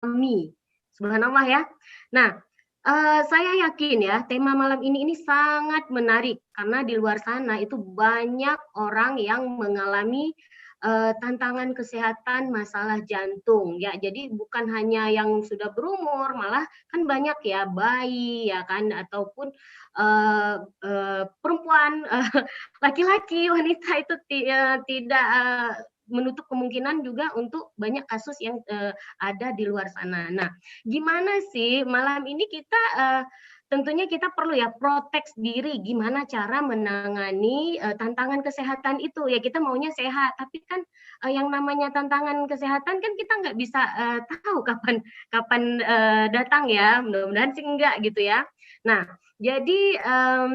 alami. Subhanallah ya. Nah, saya yakin ya tema malam ini sangat menarik karena di luar sana itu banyak orang yang mengalami tantangan kesehatan masalah jantung ya. Jadi bukan hanya yang sudah berumur, malah kan banyak ya bayi ya kan ataupun perempuan, laki-laki, wanita itu tidak menutup kemungkinan juga untuk banyak kasus yang ada di luar sana. Nah, gimana sih malam ini kita tentunya kita perlu ya protek diri gimana cara menangani tantangan kesehatan itu ya kita maunya sehat tapi kan yang namanya tantangan kesehatan kan kita nggak bisa tahu kapan kapan datang ya mudah-mudahan sih enggak gitu ya. Nah jadi uh,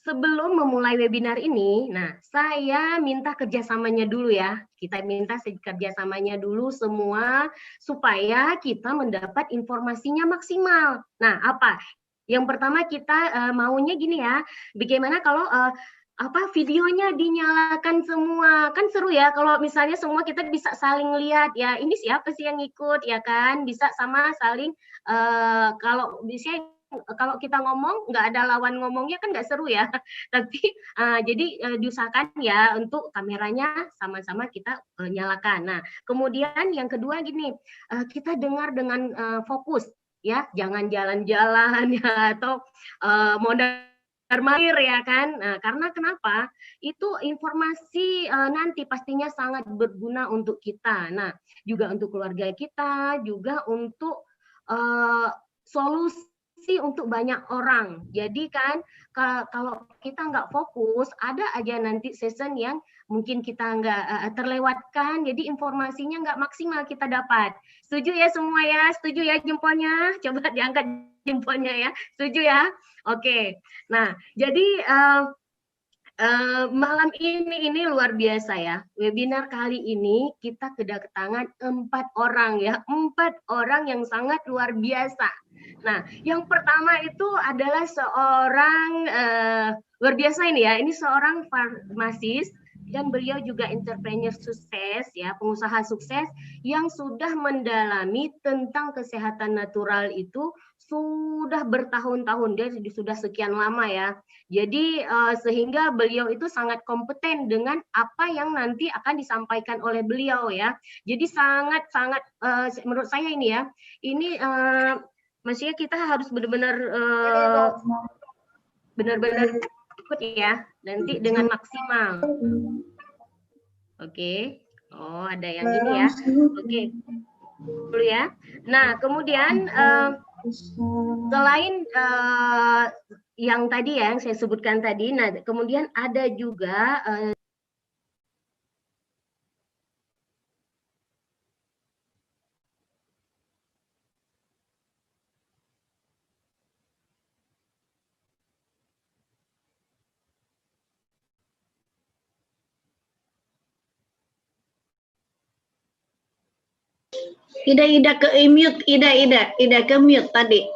sebelum memulai webinar ini, nah saya minta kerjasamanya dulu ya. Kita minta kerjasamanya dulu semua supaya kita mendapat informasinya maksimal. Nah, apa? Yang pertama kita maunya gini ya, bagaimana kalau apa videonya dinyalakan semua kan seru ya kalau misalnya semua kita bisa saling lihat ya ini siapa sih yang ikut ya kan bisa sama saling kalau bisa kalau kita ngomong nggak ada lawan ngomongnya kan nggak seru ya. Tapi jadi diusahakan ya untuk kameranya sama-sama kita nyalakan. Nah, kemudian yang kedua gini, kita dengar dengan fokus ya, jangan jalan-jalan ya atau modal malir ya kan. Nah, karena kenapa? Itu informasi nanti pastinya sangat berguna untuk kita. Nah, juga untuk keluarga kita, juga untuk solusi untuk banyak orang. Jadi kan kalau kita nggak fokus, ada aja nanti season yang mungkin kita nggak terlewatkan, jadi informasinya nggak maksimal kita dapat. Setuju ya semua ya? Setuju ya jempolnya? Coba diangkat jempolnya ya. Setuju ya? Oke. Nah, jadi malam ini luar biasa ya. Webinar kali ini kita kedatangan 4 orang ya, 4 orang yang sangat luar biasa. Nah, yang pertama itu adalah seorang luar biasa ini ya. Ini seorang farmasis dan beliau juga entrepreneur sukses ya, pengusaha sukses yang sudah mendalami tentang kesehatan natural itu sudah bertahun-tahun, dia sudah sekian lama ya. Jadi sehingga beliau itu sangat kompeten dengan apa yang nanti akan disampaikan oleh beliau ya. Jadi sangat-sangat menurut saya ini ya, ini maksudnya kita harus benar-benar benar-benar ikut ya nanti dengan maksimal. Oke. Oh, ada yang ini ya. Oke. Dulu ya. Nah, kemudian selain yang tadi ya, yang saya sebutkan tadi, nah kemudian ada juga Ida ke mute, Ida ke mute tadi.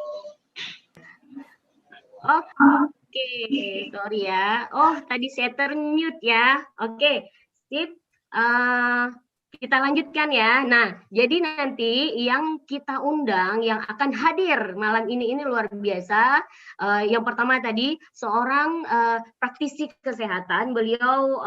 Oke, sorry ya. Oh, tadi saya termute ya. Oke, sip. Kita lanjutkan ya. Nah, jadi nanti yang kita undang, yang akan hadir malam ini luar biasa. Yang pertama tadi seorang praktisi kesehatan, beliau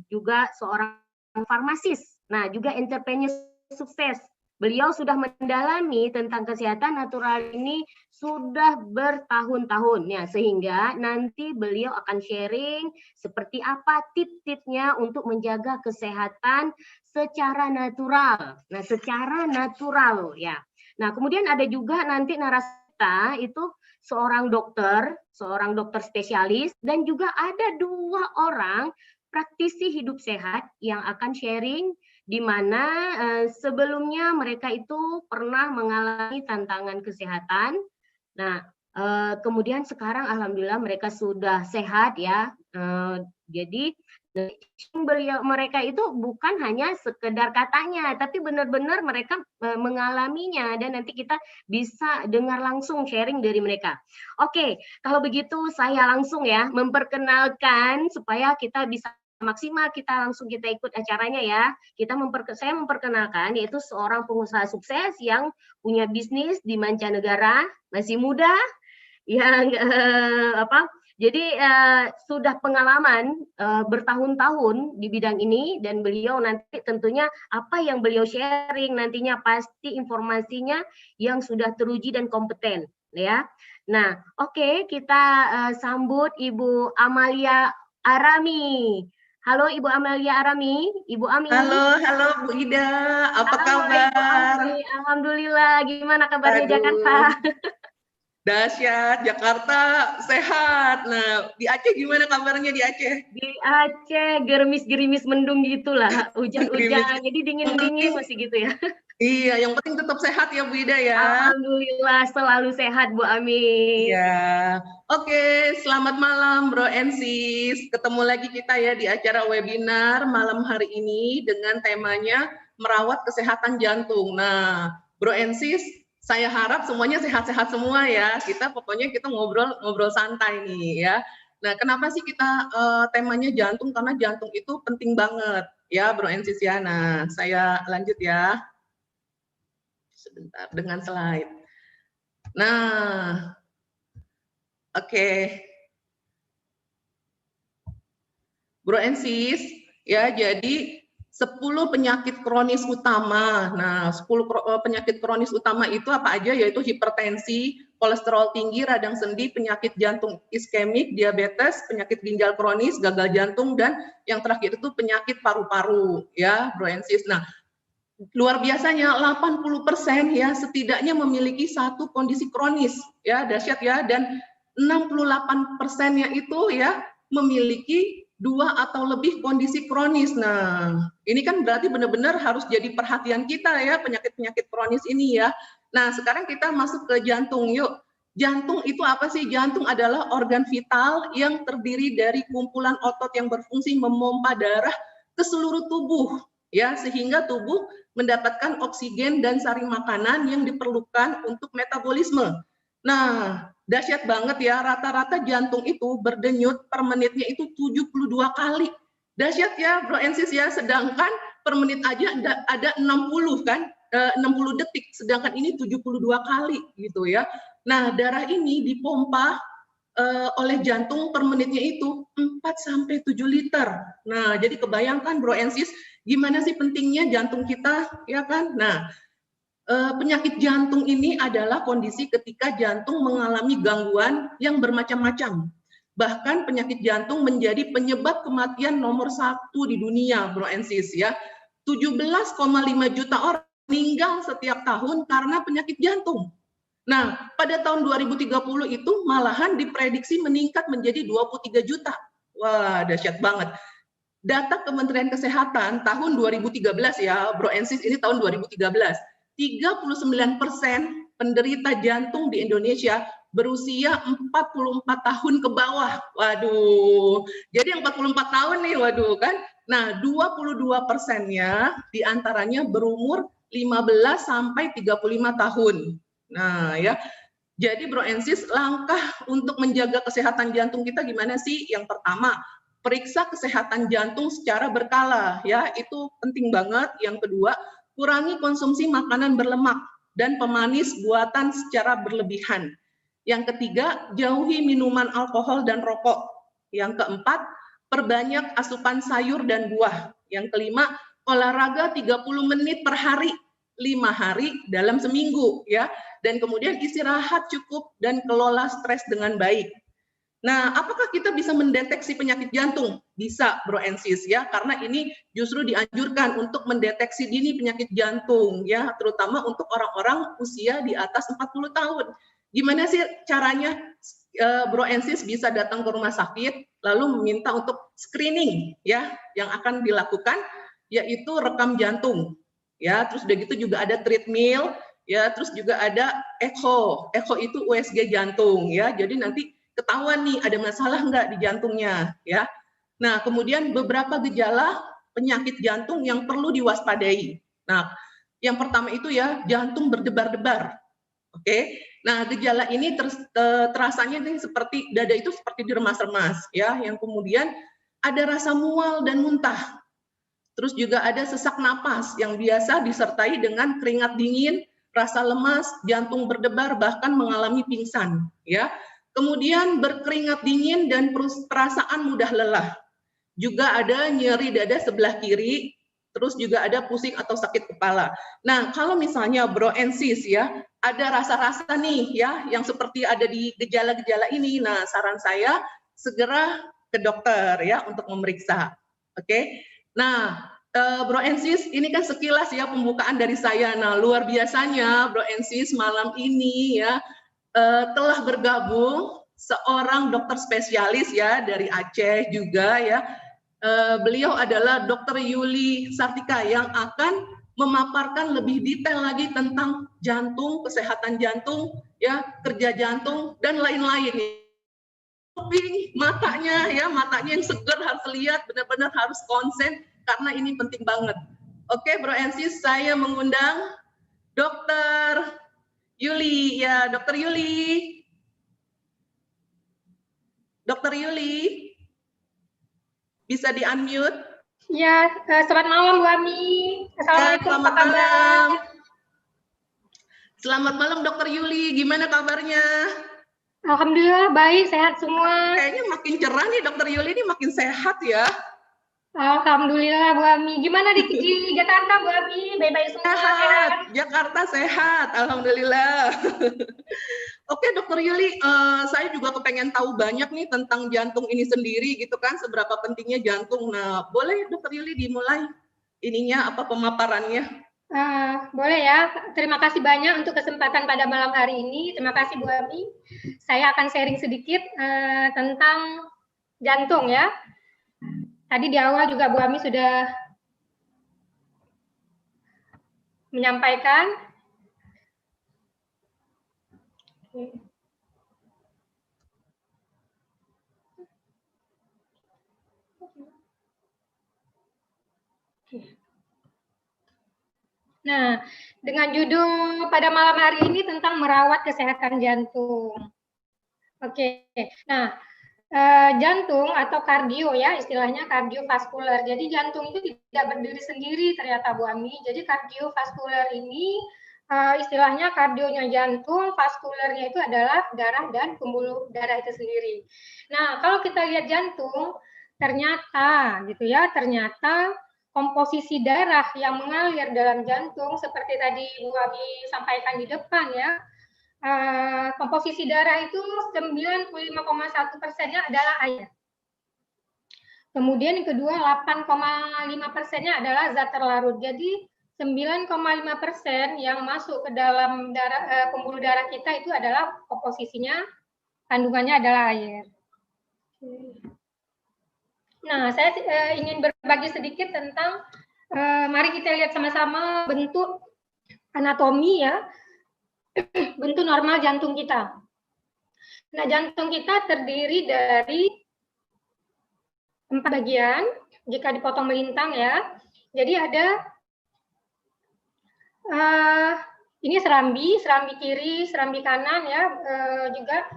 juga seorang farmasis. Nah, juga entrepreneur sukses. Beliau sudah mendalami tentang kesehatan natural ini sudah bertahun-tahun ya, sehingga nanti beliau akan sharing seperti apa tips-tipsnya untuk menjaga kesehatan secara natural. Nah, secara natural ya. Nah, kemudian ada juga nanti narasumber itu seorang dokter spesialis dan juga ada 2 orang praktisi hidup sehat yang akan sharing di mana sebelumnya mereka itu pernah mengalami tantangan kesehatan. Nah, kemudian sekarang alhamdulillah mereka sudah sehat ya. Jadi mereka itu bukan hanya sekedar katanya, tapi benar-benar mereka mengalaminya dan nanti kita bisa dengar langsung sharing dari mereka. Oke, kalau begitu saya langsung ya memperkenalkan supaya kita bisa maksimal kita langsung kita ikut acaranya ya. Saya memperkenalkan yaitu seorang pengusaha sukses yang punya bisnis di mancanegara, masih muda, yang jadi sudah pengalaman bertahun-tahun di bidang ini, dan beliau nanti tentunya apa yang beliau sharing nantinya pasti informasinya yang sudah teruji dan kompeten ya. Nah, oke, kita sambut Ibu Amalia Arami. Halo Ibu Amalia Arami, Ibu Ami. Halo Bu Ida, apa kabar? Ibu Ami. Alhamdulillah, gimana kabarnya Jakarta? Dahsyat, Jakarta sehat. Nah, di Aceh gimana kabarnya di Aceh? Di Aceh gerimis-gerimis mendung gitulah, hujan-hujan, jadi dingin-dingin masih gitu ya. Iya, yang penting tetap sehat ya Bu Ida ya. Alhamdulillah selalu sehat Bu Ami. Iya. Oke, selamat malam Bro and Sis. Ketemu lagi kita ya di acara webinar malam hari ini dengan temanya merawat kesehatan jantung. Nah, Bro and Sis, saya harap semuanya sehat-sehat semua ya. Pokoknya kita ngobrol santai nih ya. Nah, kenapa sih kita temanya jantung? Karena jantung itu penting banget ya Bro and Sis ya. Nah, saya lanjut ya. Sebentar dengan slide. Nah, oke. Bro and Sis, ya jadi 10 penyakit kronis utama. Nah, 10 penyakit kronis utama itu apa aja? Yaitu hipertensi, kolesterol tinggi, radang sendi, penyakit jantung iskemik, diabetes, penyakit ginjal kronis, gagal jantung, dan yang terakhir itu penyakit paru-paru, ya, Bro and Sis. Nah, luar biasanya 80% ya setidaknya memiliki satu kondisi kronis, ya, dahsyat ya, dan 68%-nya itu ya memiliki 2 atau lebih kondisi kronis. Nah, ini kan berarti benar-benar harus jadi perhatian kita ya penyakit-penyakit kronis ini ya. Nah, sekarang kita masuk ke jantung yuk. Jantung itu apa sih? Jantung adalah organ vital yang terdiri dari kumpulan otot yang berfungsi memompa darah ke seluruh tubuh ya, sehingga tubuh mendapatkan oksigen dan saring makanan yang diperlukan untuk metabolisme. Nah, dahsyat banget ya, rata-rata jantung itu berdenyut per menitnya itu 72 kali. Dahsyat ya, Bro and Sis ya, sedangkan per menit aja ada 60 kan, 60 detik, sedangkan ini 72 kali gitu ya. Nah, darah ini dipompa oleh jantung per menitnya itu 4 sampai 7 liter. Nah, jadi kebayangkan Bro and Sis, gimana sih pentingnya jantung kita, ya kan? Nah, penyakit jantung ini adalah kondisi ketika jantung mengalami gangguan yang bermacam-macam. Bahkan penyakit jantung menjadi penyebab kematian nomor 1 di dunia, Bro and Sis ya. 17,5 juta orang meninggal setiap tahun karena penyakit jantung. Nah, pada tahun 2030 itu malahan diprediksi meningkat menjadi 23 juta. Wah, dahsyat banget. Data Kementerian Kesehatan tahun 2013 ya, Bro and Sis, ini tahun 2013. 39% penderita jantung di Indonesia berusia 44 tahun ke bawah. Waduh, jadi 44 tahun nih, waduh kan. Nah, 22%-nya diantaranya berumur 15 sampai 35 tahun. Nah, ya. Jadi Bro and Sis, langkah untuk menjaga kesehatan jantung kita gimana sih? Yang pertama, periksa kesehatan jantung secara berkala, ya, itu penting banget. Yang kedua, kurangi konsumsi makanan berlemak dan pemanis buatan secara berlebihan. Yang ketiga, jauhi minuman alkohol dan rokok. Yang keempat, perbanyak asupan sayur dan buah. Yang kelima, olahraga 30 menit per hari, 5 hari dalam seminggu, ya. Dan kemudian istirahat cukup dan kelola stres dengan baik. Nah, apakah kita bisa mendeteksi penyakit jantung? Bisa, Bro and Sis, ya, karena ini justru dianjurkan untuk mendeteksi dini penyakit jantung, ya, terutama untuk orang-orang usia di atas 40 tahun. Gimana sih caranya Bro and Sis bisa datang ke rumah sakit, lalu meminta untuk screening, ya, yang akan dilakukan, yaitu rekam jantung, ya, terus udah gitu juga ada treadmill, ya, terus juga ada echo itu USG jantung, ya, jadi nanti ketahuan nih ada masalah nggak di jantungnya, ya. Nah, kemudian beberapa gejala penyakit jantung yang perlu diwaspadai. Nah, yang pertama itu ya jantung berdebar-debar, oke. Nah, gejala ini terasanya nih seperti dada itu seperti diremas-remas, ya. Yang kemudian ada rasa mual dan muntah. Terus juga ada sesak napas yang biasa disertai dengan keringat dingin, rasa lemas, jantung berdebar, bahkan mengalami pingsan. Ya. Kemudian berkeringat dingin dan perasaan mudah lelah. Juga ada nyeri dada sebelah kiri, terus juga ada pusing atau sakit kepala. Nah, kalau misalnya Bro and Sis ya, ada rasa-rasa nih ya, yang seperti ada di gejala-gejala ini, nah saran saya segera ke dokter ya untuk memeriksa. Oke. Nah, Bro and Sis, ini kan sekilas ya pembukaan dari saya. Nah, luar biasanya Bro and Sis malam ini ya telah bergabung seorang dokter spesialis ya dari Aceh juga ya. Beliau adalah Dr. Yuli Sartika yang akan memaparkan lebih detail lagi tentang jantung, kesehatan jantung, ya kerja jantung dan lain-lain. Matanya ya, matanya yang segar harus lihat, benar-benar harus konsen karena ini penting banget. Oke, Bro and Sis, saya mengundang Dr. Yuli ya, Dr. Yuli. Dr. Yuli, bisa di-unmute? Ya, selamat malam Bu Ami. Assalamualaikum. Selamat malam. Selamat malam Dr. Yuli, gimana kabarnya? Alhamdulillah baik, sehat semua. Kayaknya makin cerah nih Dr. Yuli, ini makin sehat ya. Alhamdulillah Bu Ami. Gimana di Jakarta Bu Ami? Baik-baik semua? Sehat, Jakarta sehat, alhamdulillah. Oke Dr. Yuli, saya juga kepengen tahu banyak nih tentang jantung ini sendiri gitu kan, seberapa pentingnya jantung. Nah, boleh Dr. Yuli dimulai ininya apa pemaparannya? Boleh ya. Terima kasih banyak untuk kesempatan pada malam hari ini. Terima kasih Bu Ami. Saya akan sharing sedikit tentang jantung ya. Tadi di awal juga Bu Ami sudah menyampaikan. Nah, dengan judul pada malam hari ini tentang merawat kesehatan jantung. Oke, nah jantung atau kardio ya, istilahnya kardiovaskuler. Jadi jantung itu tidak berdiri sendiri ternyata Bu Ami. Jadi kardiovaskuler ini istilahnya kardionya jantung, vaskulernya itu adalah darah dan pembuluh darah itu sendiri. Nah, kalau kita lihat jantung, ternyata gitu ya, ternyata komposisi darah yang mengalir dalam jantung seperti tadi Bu Ami sampaikan di depan ya, komposisi darah itu 95,1%-nya adalah air. Kemudian yang kedua 8,5%-nya adalah zat terlarut. Jadi 9,5% yang masuk ke dalam darah, pembuluh darah kita itu adalah komposisinya, kandungannya adalah air. Nah, saya ingin berbagi sedikit tentang, mari kita lihat sama-sama bentuk anatomi ya, bentuk normal jantung kita. Nah, jantung kita terdiri dari 4 bagian, jika dipotong melintang ya. Jadi ada, ini serambi kiri, serambi kanan ya, juga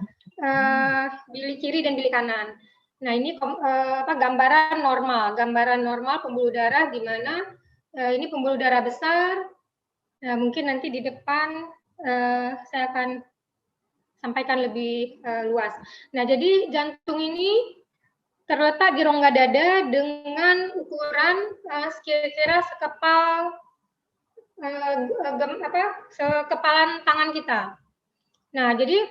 bilik kiri dan bilik kanan. Nah, ini gambaran normal pembuluh darah di mana ini pembuluh darah besar. Nah, mungkin nanti di depan saya akan sampaikan lebih luas. Nah, jadi jantung ini terletak di rongga dada dengan ukuran kira-kira sekepalan tangan kita. Nah, jadi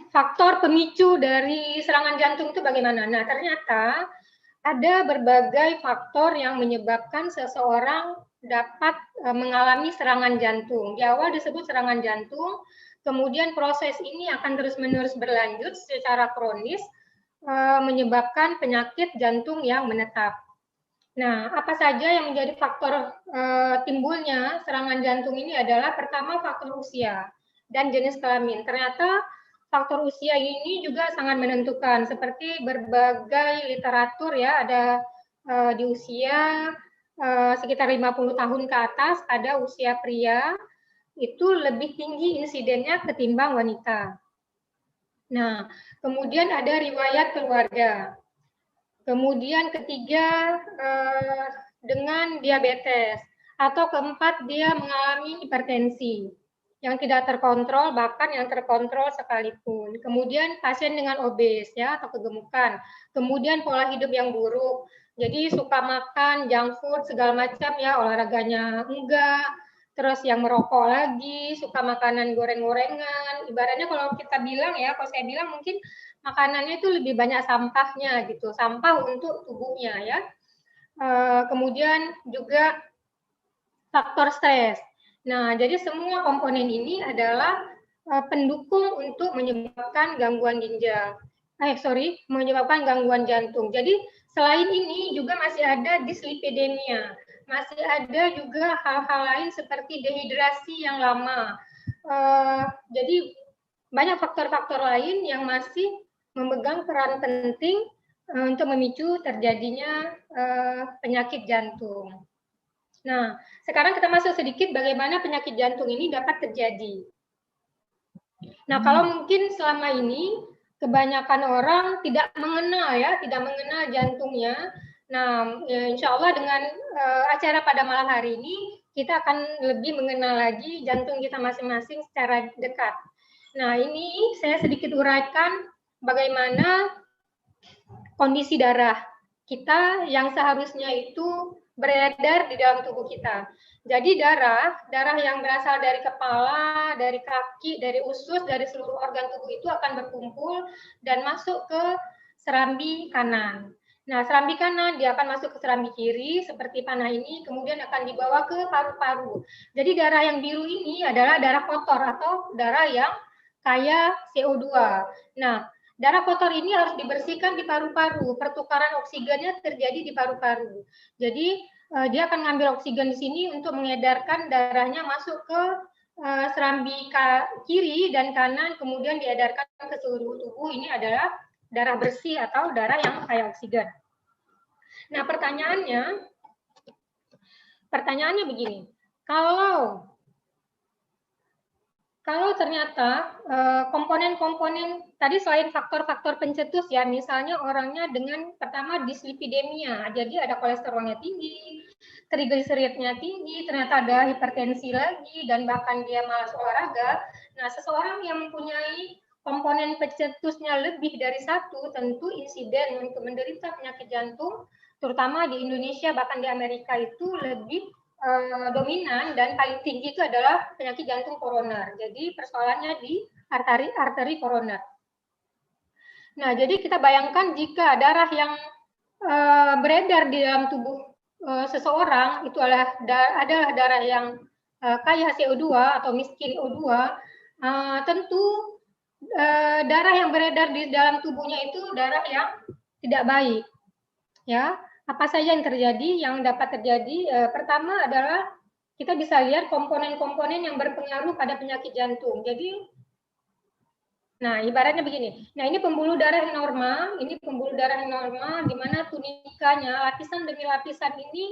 faktor pemicu dari serangan jantung itu bagaimana? Nah, ternyata ada berbagai faktor yang menyebabkan seseorang dapat mengalami serangan jantung. Di awal disebut serangan jantung, kemudian proses ini akan terus-menerus berlanjut secara kronis, menyebabkan penyakit jantung yang menetap. Nah, apa saja yang menjadi faktor timbulnya serangan jantung ini adalah pertama faktor usia dan jenis kelamin. Ternyata faktor usia ini juga sangat menentukan, seperti berbagai literatur ya, ada di usia sekitar 50 tahun ke atas, ada usia pria, itu lebih tinggi insidennya ketimbang wanita. Nah, kemudian ada riwayat keluarga. Kemudian ketiga dengan diabetes. Atau keempat dia mengalami hipertensi yang tidak terkontrol, bahkan yang terkontrol sekalipun. Kemudian pasien dengan obes ya atau kegemukan. Kemudian pola hidup yang buruk. Jadi suka makan junk food segala macam ya, olahraganya enggak. Terus yang merokok lagi, suka makanan goreng-gorengan. Ibaratnya kalau kita bilang ya, kalau saya bilang mungkin makanannya itu lebih banyak sampahnya gitu, sampah untuk tubuhnya ya. Kemudian juga faktor stres. Nah, jadi semua komponen ini adalah pendukung untuk menyebabkan gangguan ginjal. Menyebabkan gangguan jantung. Jadi selain ini juga masih ada dislipidemia, masih ada juga hal-hal lain seperti dehidrasi yang lama. Jadi banyak faktor-faktor lain yang masih memegang peran penting untuk memicu terjadinya penyakit jantung. Nah, sekarang kita masuk sedikit bagaimana penyakit jantung ini dapat terjadi. Nah, kalau mungkin selama ini kebanyakan orang tidak mengenal jantungnya. Nah, insya Allah dengan acara pada malam hari ini kita akan lebih mengenal lagi jantung kita masing-masing secara dekat. Nah, ini saya sedikit uraikan bagaimana kondisi darah kita yang seharusnya itu beredar di dalam tubuh kita. Jadi darah yang berasal dari kepala, dari kaki, dari usus, dari seluruh organ tubuh itu akan berkumpul dan masuk ke serambi kanan. Nah, serambi kanan dia akan masuk ke serambi kiri seperti panah ini, kemudian akan dibawa ke paru-paru. Jadi darah yang biru ini adalah darah kotor atau darah yang kaya CO2. Nah, darah kotor ini harus dibersihkan di paru-paru. Pertukaran oksigennya terjadi di paru-paru. Jadi dia akan ngambil oksigen di sini untuk mengedarkan darahnya masuk ke serambi kiri dan kanan, kemudian diedarkan ke seluruh tubuh. Ini adalah darah bersih atau darah yang kaya oksigen. Nah, pertanyaannya begini. Kalau ternyata komponen-komponen tadi selain faktor-faktor pencetus ya, misalnya orangnya dengan pertama dislipidemia, jadi ada kolesterolnya tinggi, trigliseridnya tinggi, ternyata ada hipertensi lagi, dan bahkan dia malas olahraga. Nah, seseorang yang mempunyai komponen pencetusnya lebih dari satu, tentu insiden untuk menderita penyakit jantung, terutama di Indonesia bahkan di Amerika itu lebih dominan dan paling tinggi itu adalah penyakit jantung koroner. Jadi persoalannya di arteri koroner. Nah, jadi kita bayangkan jika darah yang beredar di dalam tubuh seseorang itu adalah darah yang kaya CO2 atau miskin O2, tentu darah yang beredar di dalam tubuhnya itu darah yang tidak baik. Ya, apa saja yang terjadi, yang dapat terjadi? Pertama adalah kita bisa lihat komponen-komponen yang berpengaruh pada penyakit jantung. Jadi, nah ibaratnya begini. Nah ini pembuluh darah yang normal, di mana tunikanya, lapisan demi lapisan ini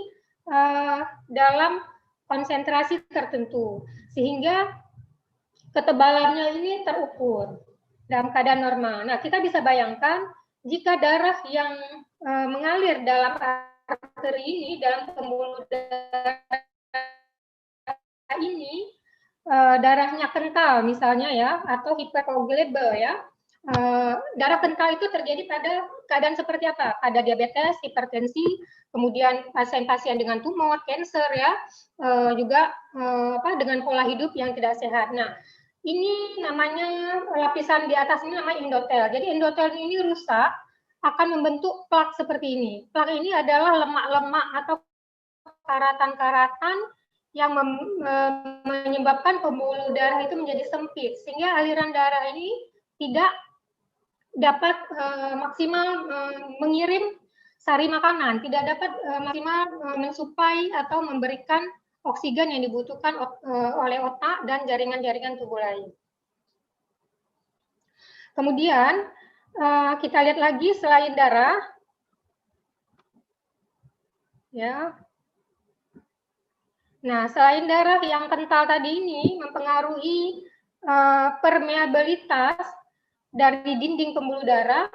dalam konsentrasi tertentu, sehingga ketebalannya ini terukur dalam keadaan normal. Nah kita bisa bayangkan jika darah yang mengalir dalam arteri ini, dalam pembuluh darah ini, darahnya kental misalnya ya, atau hypercoagulable ya. Darah kental itu terjadi pada keadaan seperti apa? Pada diabetes, hipertensi, kemudian pasien-pasien dengan tumor, kanker ya, juga dengan pola hidup yang tidak sehat. Nah, ini namanya lapisan di atas ini namanya endotel. Jadi endotel ini rusak, akan membentuk plak seperti ini. Plak ini adalah lemak-lemak atau karatan-karatan yang menyebabkan pembuluh darah itu menjadi sempit, sehingga aliran darah ini tidak dapat maksimal mengirim sari makanan, tidak dapat maksimal mensuplai atau memberikan oksigen yang dibutuhkan oleh otak dan jaringan-jaringan tubuh lain. Kemudian kita lihat lagi selain darah, ya. Nah, selain darah yang kental tadi ini mempengaruhi permeabilitas dari dinding pembuluh darah,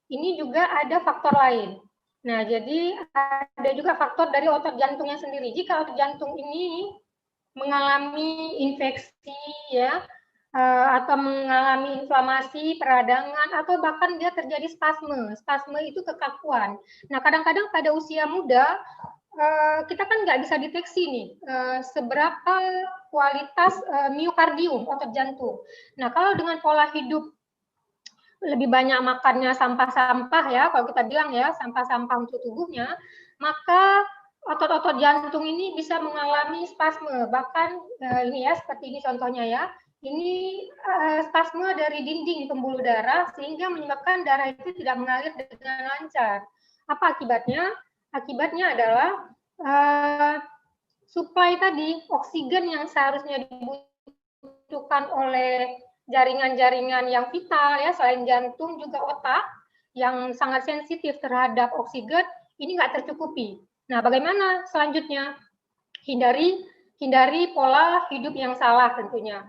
ini juga ada faktor lain. Nah, jadi ada juga faktor dari otot jantungnya sendiri. Jika otot jantung ini mengalami infeksi ya, atau mengalami inflamasi, peradangan, atau bahkan dia terjadi spasme. Spasme itu kekakuan. Nah, kadang-kadang pada usia muda, kita kan nggak bisa deteksi nih seberapa kualitas miokardium, otot jantung. Nah, kalau dengan pola hidup lebih banyak makannya sampah-sampah ya, kalau kita bilang ya, sampah-sampah untuk tubuhnya, maka otot-otot jantung ini bisa mengalami spasme. Bahkan ini ya, seperti ini contohnya ya, ini spasme dari dinding pembuluh darah sehingga menyebabkan darah itu tidak mengalir dengan lancar. Apa akibatnya? Akibatnya adalah suplai tadi, oksigen yang seharusnya dibutuhkan oleh jaringan-jaringan yang vital ya, selain jantung juga otak yang sangat sensitif terhadap oksigen, ini nggak tercukupi. Nah, bagaimana selanjutnya? Hindari pola hidup yang salah tentunya.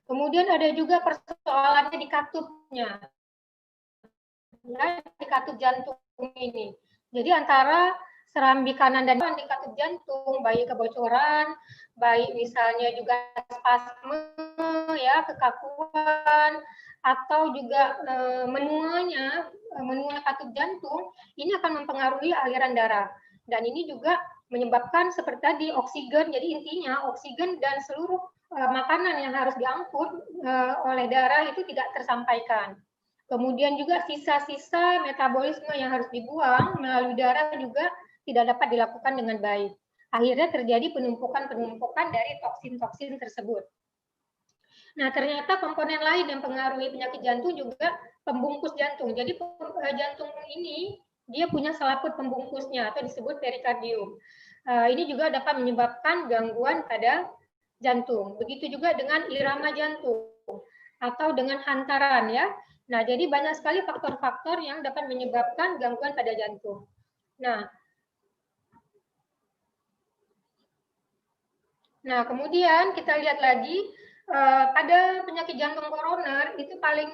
Kemudian ada juga persoalannya di katupnya, ya, di katup jantung ini. Jadi antara serambi kanan dan di katup jantung, baik kebocoran, baik misalnya juga spasme, ya, kekakuan, atau juga menua katup jantung, ini akan mempengaruhi aliran darah. Dan ini juga menyebabkan seperti tadi oksigen, jadi intinya oksigen dan seluruh makanan yang harus diangkut oleh darah itu tidak tersampaikan. Kemudian juga sisa-sisa metabolisme yang harus dibuang melalui darah juga tidak dapat dilakukan dengan baik. Akhirnya terjadi penumpukan-penumpukan dari toksin-toksin tersebut. Nah, ternyata komponen lain yang mempengaruhi penyakit jantung juga pembungkus jantung. Jadi jantung ini dia punya selaput pembungkusnya atau disebut perikardium. Ini juga dapat menyebabkan gangguan pada jantung. Begitu juga dengan irama jantung atau dengan hantaran ya. Nah, jadi banyak sekali faktor-faktor yang dapat menyebabkan gangguan pada jantung. Nah, kemudian kita lihat lagi pada penyakit jantung koroner itu paling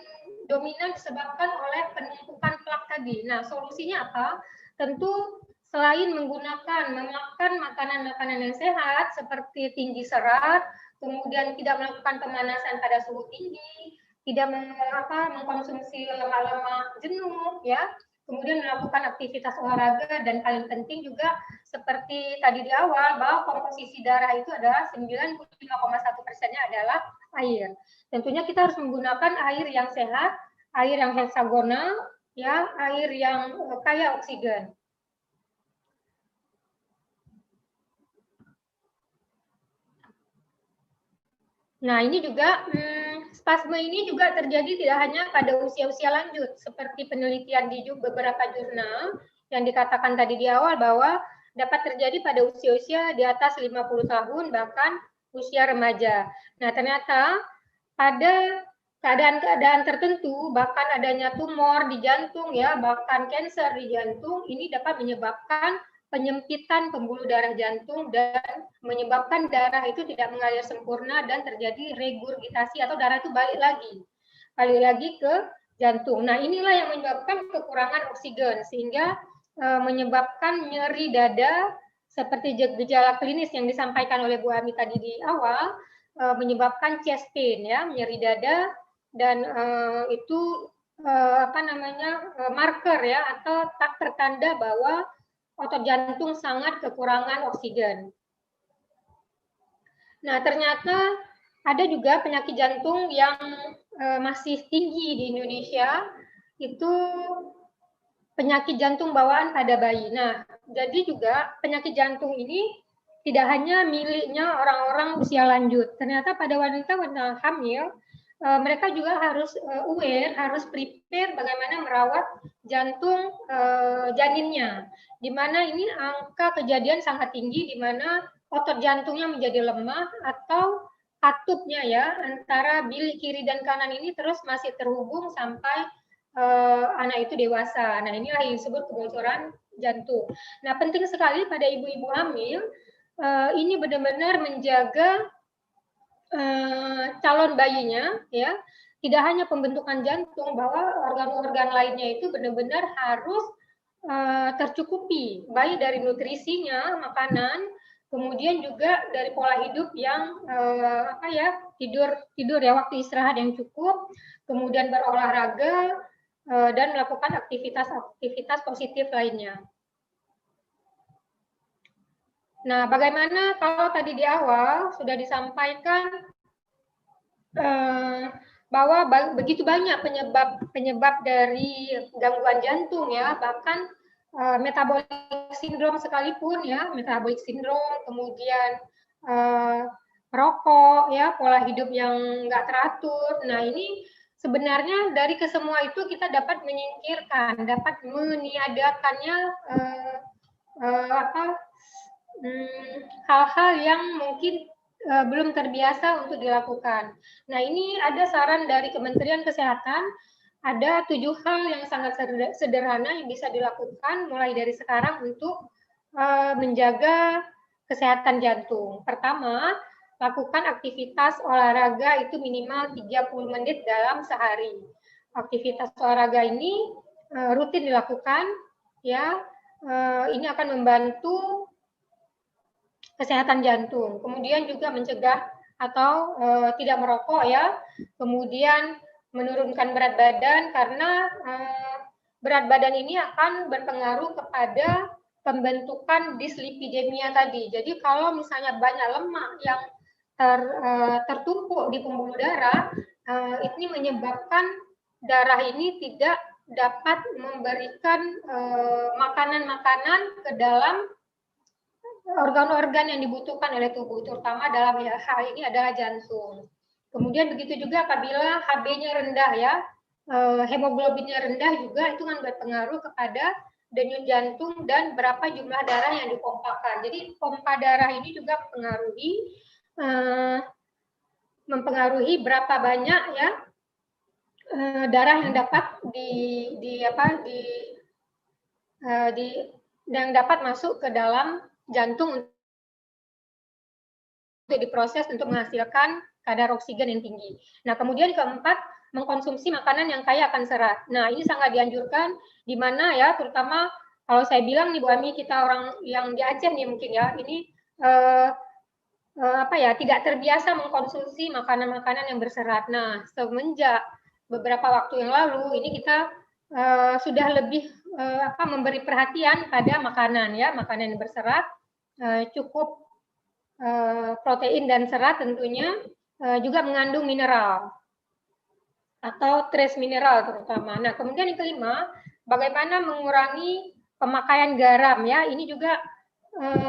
dominan disebabkan oleh penumpukan plak tadi. Nah, solusinya apa? Tentu selain menggunakan memakan makanan-makanan yang sehat seperti tinggi serat, kemudian tidak melakukan pemanasan pada suhu tinggi, tidak mengkonsumsi lemak-lemak jenuh, ya, kemudian melakukan aktivitas olahraga, dan paling penting juga seperti tadi di awal bahwa komposisi darah itu adalah 95,1%-nya adalah air. Tentunya kita harus menggunakan air yang sehat, air yang heksagonal, ya, air yang kaya oksigen. Nah, ini juga spasme ini juga terjadi tidak hanya pada usia-usia lanjut, seperti penelitian di beberapa jurnal yang dikatakan tadi di awal bahwa dapat terjadi pada usia-usia di atas 50 tahun, bahkan usia remaja. Nah, ternyata pada keadaan-keadaan tertentu, bahkan adanya tumor di jantung, ya, bahkan kanker di jantung, ini dapat menyebabkan penyempitan pembuluh darah jantung dan menyebabkan darah itu tidak mengalir sempurna dan terjadi regurgitasi atau darah itu balik lagi ke jantung. Nah, inilah yang menyebabkan kekurangan oksigen sehingga menyebabkan nyeri dada seperti gejala klinis yang disampaikan oleh Bu Ami tadi di awal, menyebabkan chest pain, ya, nyeri dada, dan itu marker, ya, atau pertanda bahwa otot jantung sangat kekurangan oksigen. Nah, ternyata ada juga penyakit jantung yang masih tinggi di Indonesia, itu penyakit jantung bawaan pada bayi. Nah, jadi juga penyakit jantung ini tidak hanya miliknya orang-orang usia lanjut. Ternyata pada wanita-wanita hamil, mereka juga harus aware, harus prepare bagaimana merawat jantung janinnya. Di mana ini angka kejadian sangat tinggi, di mana otot jantungnya menjadi lemah atau katupnya, ya, antara bilik kiri dan kanan ini terus masih terhubung sampai anak itu dewasa. Nah, inilah yang disebut kebocoran jantung. Nah, penting sekali pada ibu-ibu hamil ini benar-benar menjaga calon bayinya, ya, tidak hanya pembentukan jantung, bahwa organ-organ lainnya itu benar-benar harus tercukupi, baik dari nutrisinya, makanan, kemudian juga dari pola hidup yang tidur ya, waktu istirahat yang cukup, kemudian berolahraga dan melakukan aktivitas positif lainnya. Nah, bagaimana kalau tadi di awal sudah disampaikan bahwa begitu banyak penyebab dari gangguan jantung ya, bahkan metabolic syndrome sekalipun ya, metabolic syndrome, kemudian rokok ya, pola hidup yang nggak teratur. Nah, ini sebenarnya dari kesemua itu kita dapat menyingkirkan, dapat meniadakannya hal-hal yang mungkin belum terbiasa untuk dilakukan. Nah, ini ada saran dari Kementerian Kesehatan, ada 7 hal yang sangat sederhana yang bisa dilakukan mulai dari sekarang untuk menjaga kesehatan jantung. Pertama, lakukan aktivitas olahraga itu minimal 30 menit dalam sehari. Aktivitas olahraga ini rutin dilakukan, ya. Ini akan membantu kesehatan jantung. Kemudian juga mencegah atau tidak merokok ya. Kemudian menurunkan berat badan, karena berat badan ini akan berpengaruh kepada pembentukan dislipidemia tadi. Jadi kalau misalnya banyak lemak yang tertumpuk di pembuluh darah, ini menyebabkan darah ini tidak dapat memberikan makanan-makanan ke dalam organ-organ yang dibutuhkan oleh tubuh, terutama dalam hal ini adalah jantung. Kemudian begitu juga apabila HB-nya rendah ya, hemoglobinnya rendah juga itu kan berpengaruh kepada denyut jantung dan berapa jumlah darah yang dipompakan. Jadi pompa darah ini juga mempengaruhi berapa banyak ya darah yang dapat yang dapat masuk ke dalam jantung untuk diproses untuk menghasilkan kadar oksigen yang tinggi. Nah, kemudian keempat, mengkonsumsi makanan yang kaya akan serat. Nah, ini sangat dianjurkan di mana ya, terutama kalau saya bilang nih Bu Ami, kita orang yang di Aceh nih mungkin ya, ini tidak terbiasa mengkonsumsi makanan-makanan yang berserat. Nah, semenjak beberapa waktu yang lalu ini kita sudah lebih memberi perhatian pada makanan ya, makanan yang berserat, cukup protein dan serat tentunya, juga mengandung mineral atau trace mineral terutama. Nah, kemudian yang kelima, bagaimana mengurangi pemakaian garam ya. Ini juga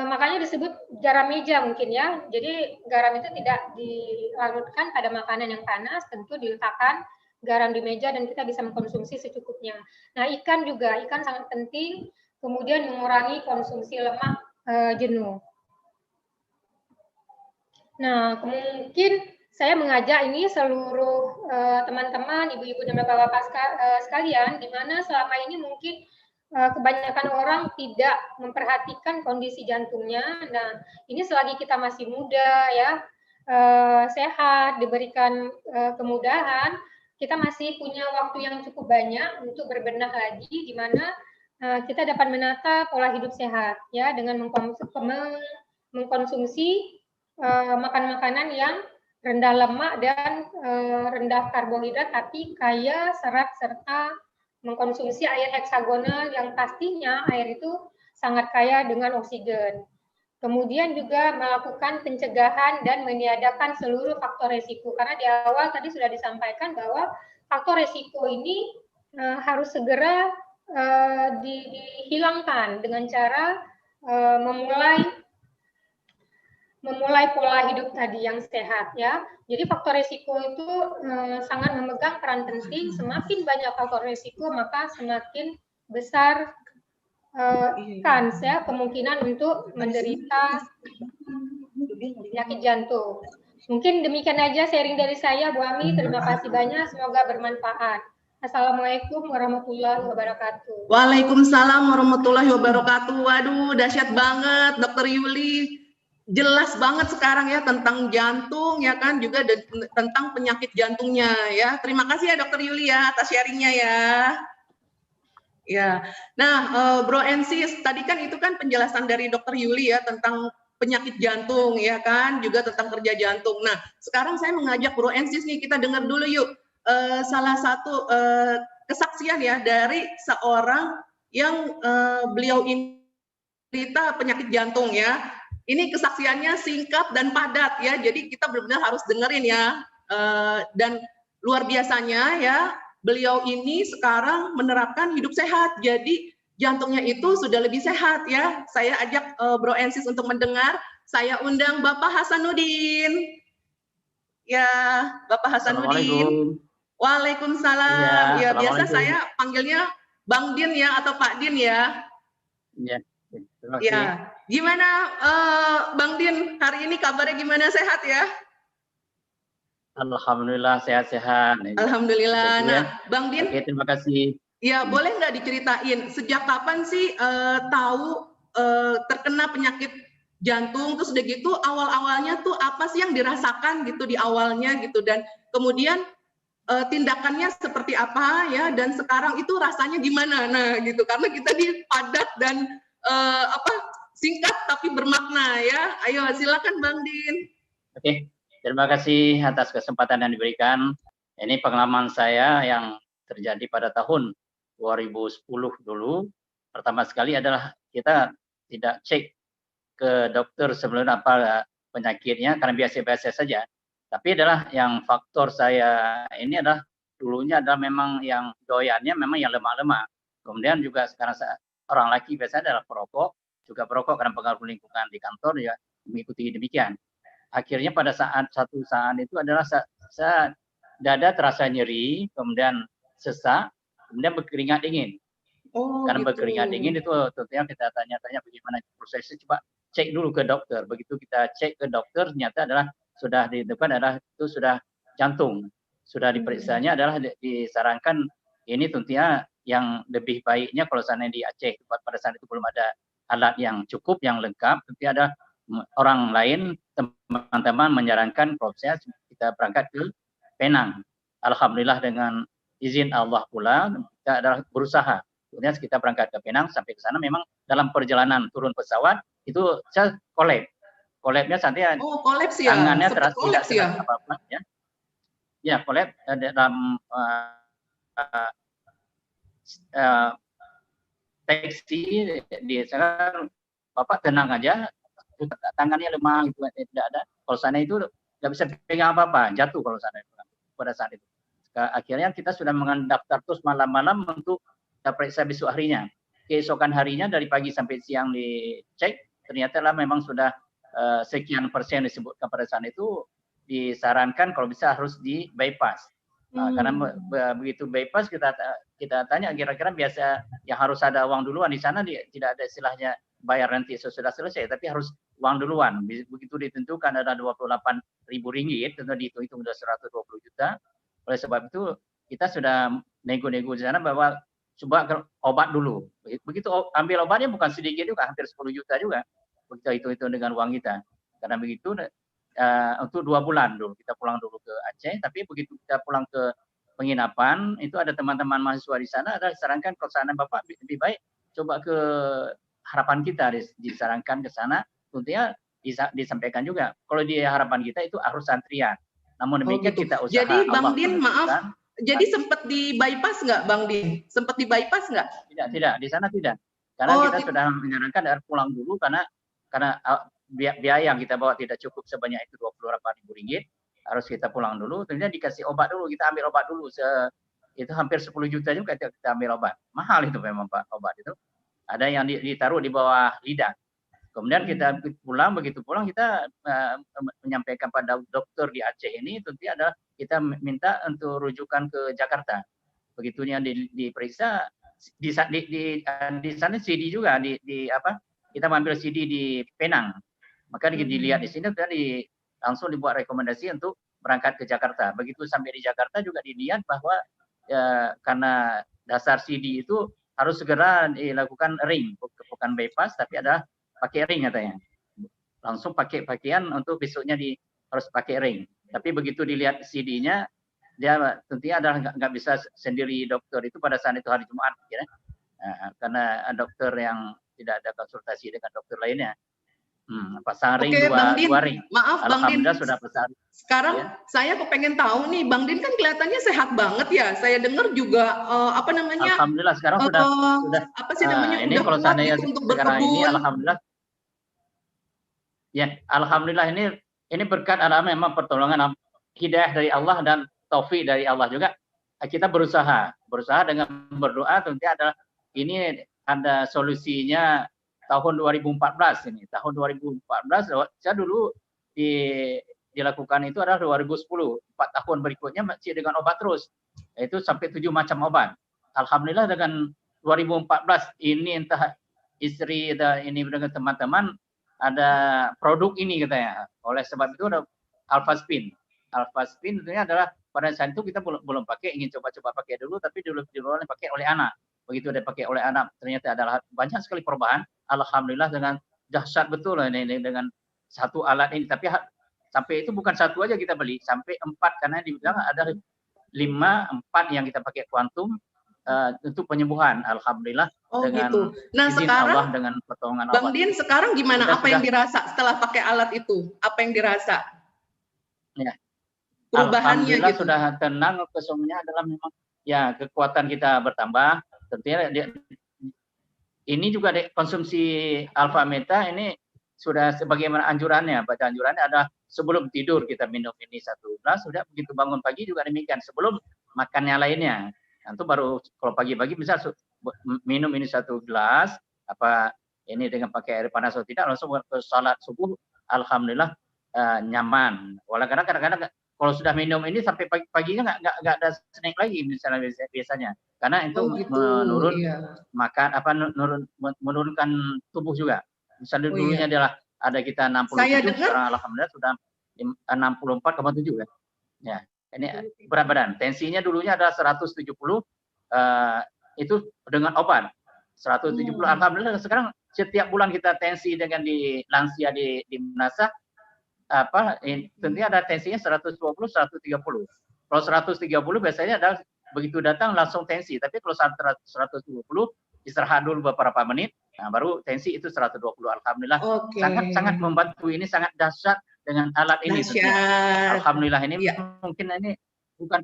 makanya disebut garam meja mungkin ya. Jadi garam itu tidak dilarutkan pada makanan yang panas, tentu diletakkan garam di meja dan kita bisa mengkonsumsi secukupnya. Nah, ikan juga, ikan sangat penting, kemudian mengurangi konsumsi lemak jenuh. Nah, mungkin saya mengajak ini seluruh teman-teman, ibu-ibu dan bapak-bapak sekalian, di mana selama ini mungkin kebanyakan orang tidak memperhatikan kondisi jantungnya. Nah, ini selagi kita masih muda ya, sehat, diberikan kemudahan, kita masih punya waktu yang cukup banyak untuk berbenah lagi, di mana kita dapat menata pola hidup sehat ya, dengan mengkonsumsi makan-makanan yang rendah lemak dan rendah karbohidrat, tapi kaya serat, serta mengkonsumsi air heksagonal yang pastinya air itu sangat kaya dengan oksigen. Kemudian juga melakukan pencegahan dan meniadakan seluruh faktor resiko. Karena di awal tadi sudah disampaikan bahwa faktor resiko ini harus segera dihilangkan dengan cara memulai pola hidup tadi yang sehat ya. Jadi faktor resiko itu sangat memegang peran penting. Semakin banyak faktor resiko, maka semakin besar ya, kemungkinan untuk menderita penyakit jantung. Mungkin demikian aja sharing dari saya, Bu Ami. Terima kasih banyak, semoga bermanfaat. Assalamualaikum warahmatullahi wabarakatuh. Waalaikumsalam warahmatullahi wabarakatuh. Waduh, dahsyat banget, Dr. Yuli. jelas banget sekarang ya tentang jantung ya kan, juga tentang penyakit jantungnya ya. Terima kasih ya Dokter Yulia atas sharingnya ya. Ya, nah Bro and Sis, tadi kan itu kan penjelasan dari Dokter Yuli ya tentang penyakit jantung ya kan, juga tentang kerja jantung. Nah, sekarang saya mengajak Bro and Sis nih, kita dengar dulu yuk salah satu kesaksian ya dari seorang yang beliau ini cerita penyakit jantung ya. Ini kesaksiannya singkat dan padat ya, jadi kita benar-benar harus dengerin ya. Dan luar biasanya ya, beliau ini sekarang menerapkan hidup sehat, jadi jantungnya itu sudah lebih sehat ya. Saya ajak Bro and Sis untuk mendengar. Saya undang Bapak Hasanuddin. Ya, Bapak Hasanuddin. Waalaikumsalam. Ya, biasa saya panggilnya Bang Din ya atau Pak Din ya. Ya, terima kasih. Ya, gimana Bang Din hari ini kabarnya gimana, sehat ya? Alhamdulillah sehat-sehat. Alhamdulillah. Nah, Bang Din. Oke, terima kasih. Ya, boleh nggak diceritain sejak kapan sih tahu terkena penyakit jantung, terus udah gitu awal-awalnya tuh apa sih yang dirasakan gitu di awalnya gitu, dan kemudian tindakannya seperti apa ya, dan sekarang itu rasanya gimana? Nah, gitu, karena kita di padat dan singkat tapi bermakna ya. Ayo silakan Bang Din. Oke. Terima kasih atas kesempatan yang diberikan. Ini pengalaman saya yang terjadi pada tahun 2010 dulu. Pertama sekali adalah kita tidak cek ke dokter sebelum apa penyakitnya karena biasa-biasa saja. Tapi adalah yang faktor saya ini adalah dulunya adalah memang yang doyannya memang yang lemak-lemak. Kemudian juga sekarang orang laki biasanya adalah perokok, juga perokok karena pengaruh lingkungan di kantor ya mengikuti demikian. Akhirnya pada satu saat itu adalah saya dada terasa nyeri, kemudian sesak, kemudian berkeringat dingin. Karena gitu. Berkeringat dingin itu tentunya kita tanya-tanya bagaimana prosesnya, coba cek dulu ke dokter. Begitu kita cek ke dokter, ternyata adalah sudah ditentukan adalah itu sudah jantung. Sudah diperiksanya adalah disarankan ini tentunya yang lebih baiknya kalau sana di Aceh pada saat itu belum ada alat yang cukup, yang lengkap, tentunya ada orang lain, teman-teman menyarankan proses kita berangkat ke Penang. Alhamdulillah dengan izin Allah pula kita adalah berusaha. Kemudian kita berangkat ke Penang, sampai ke sana memang dalam perjalanan turun pesawat itu saya kolabnya santai. Oh, kolaps ya. Tangannya terasa tidak ya? Apa-apa ya. Ya, kolab dalam teksi di sana Bapak tenang aja. Tangannya lemah gitu, tidak ada. Kalau sana itu nggak bisa pegang apa-apa, jatuh kalau sana itu pada saat itu. Akhirnya kita sudah mendaftar terus malam-malam untuk kita periksa besok harinya. Keesokan harinya dari pagi sampai siang dicek, ternyata lah memang sudah sekian persen disebutkan pada saat itu, disarankan kalau bisa harus di bypass. Karena begitu bypass kita tanya kira-kira biasa yang harus ada uang duluan di sana tidak ada istilahnya bayar nanti sesudah selesai, tapi harus uang duluan. Begitu ditentukan ada 28.000 ringgit, tentu dihitung sudah 120 juta. Oleh sebab itu kita sudah nego-nego di sana bahwa coba obat dulu. Begitu ambil obatnya bukan sedikit juga, hampir 10 juta juga. Begitu hitung-hitung dengan uang kita. Karena begitu untuk 2 bulan dulu kita pulang dulu ke Aceh, tapi begitu kita pulang ke penginapan itu ada teman-teman mahasiswa di sana, ada disarankan kalau sana Bapak lebih baik coba ke Harapan Kita, disarankan ke sana, tentunya disampaikan juga. Kalau di Harapan Kita itu harus antrian. Namun demikian kita usaha. Jadi Bang Din, maaf, jadi sempat di bypass nggak Bang Din? Sempat di bypass nggak? Tidak, di sana tidak. Karena kita sudah menyarankan harus pulang dulu karena biaya yang kita bawa tidak cukup sebanyak itu 28.000 ringgit. Harus kita pulang dulu, kemudian dikasih obat dulu, kita ambil obat dulu. Itu hampir 10 juta juga kita ambil obat. Mahal itu memang Pak, obat itu. Ada yang ditaruh di bawah lidah. Kemudian kita pulang, begitu pulang kita menyampaikan pada dokter di Aceh ini, tentunya adalah kita minta untuk rujukan ke Jakarta. Begitunya diperiksa, di sana CD juga, kita ambil CD di Penang. Maka dilihat di sini, langsung dibuat rekomendasi untuk berangkat ke Jakarta. Begitu sampai di Jakarta juga dilihat bahwa karena dasar CD itu harus segera dilakukan ring, bukan bypass, tapi adalah pakai ring katanya. langsung pakai pakaian untuk besoknya harus pakai ring. Tapi begitu dilihat CD-nya, dia tentunya adalah nggak bisa sendiri dokter itu pada saat itu hari Jumat, ya. Karena dokter yang tidak ada konsultasi dengan dokter lainnya. Pasang ring dua ring. Maaf Bang Din, Alhamdulillah sudah pasang. sekarang Ya. saya kepengen tahu nih, Bang Din kan kelihatannya sehat banget ya. Saya dengar juga apa namanya? Alhamdulillah sekarang sudah apa sih namanya? ini udah kalau kuat seandainya gitu untuk sekarang ini berkebun. alhamdulillah. Ya, alhamdulillah ini berkat adalah memang pertolongan hidayah dari Allah dan taufik dari Allah juga. Kita berusaha dengan berdoa, tentunya adalah ini ada solusinya tahun 2014 ini. Tahun 2014 saya dulu dilakukan itu adalah 2010. 4 tahun berikutnya masih dengan obat terus. Itu sampai 7 macam obat. Alhamdulillah dengan 2014 ini entah istri ini dengan teman-teman ada produk ini katanya. Oleh sebab itu ada Alphaspin. Alphaspin tentunya adalah pada saat itu kita belum pakai, ingin coba-coba pakai dulu, tapi dulu pakai oleh anak. Begitu dia pakai oleh anak, ternyata adalah banyak sekali perubahan. Alhamdulillah dengan dahsyat betul ini dengan satu alat ini. Tapi sampai itu bukan satu aja kita beli, sampai 4 karena dibilang ada 4 yang kita pakai kuantum untuk penyembuhan. Alhamdulillah dengan gitu. Nah, izin sekarang Allah, dengan pertolongan Allah. Bang Din sekarang gimana? Apa yang dirasa setelah pakai alat itu? Apa yang dirasa? Ya. Perubahannya Alhamdulillah gitu. sudah tenang, kesungguhnya adalah memang ya kekuatan kita bertambah. Tentunya ini juga konsumsi alfa meta ini sudah sebagaimana anjurannya. Baca anjurannya ada sebelum tidur kita minum ini 1 gelas, sudah begitu bangun pagi juga demikian. Sebelum makannya lainnya. Nanti baru kalau pagi-pagi bisa minum ini 1 gelas, apa ini dengan pakai air panas atau tidak, langsung ke salat subuh, alhamdulillah nyaman. Oleh karena kadang-kadang kalau sudah minum ini sampai paginya nggak ada snack lagi misalnya biasanya, karena itu menurun menurunkan tubuh juga. Misalnya dulunya adalah ada kita 67, sekarang alhamdulillah sudah 64,7 kan. Ya, ini berat badan. Tensinya dulunya adalah 170, itu dengan obat 170. Alhamdulillah sekarang setiap bulan kita tensi dengan di lansia di Menasa tentunya ada tensinya 120, 130. Kalau 130 biasanya adalah begitu datang langsung tensi, tapi kalau 120 istirahat dulu beberapa menit, nah baru tensi itu 120. Alhamdulillah sangat membantu, ini sangat dahsyat dengan alat ini. Alhamdulillah ini mungkin ini bukan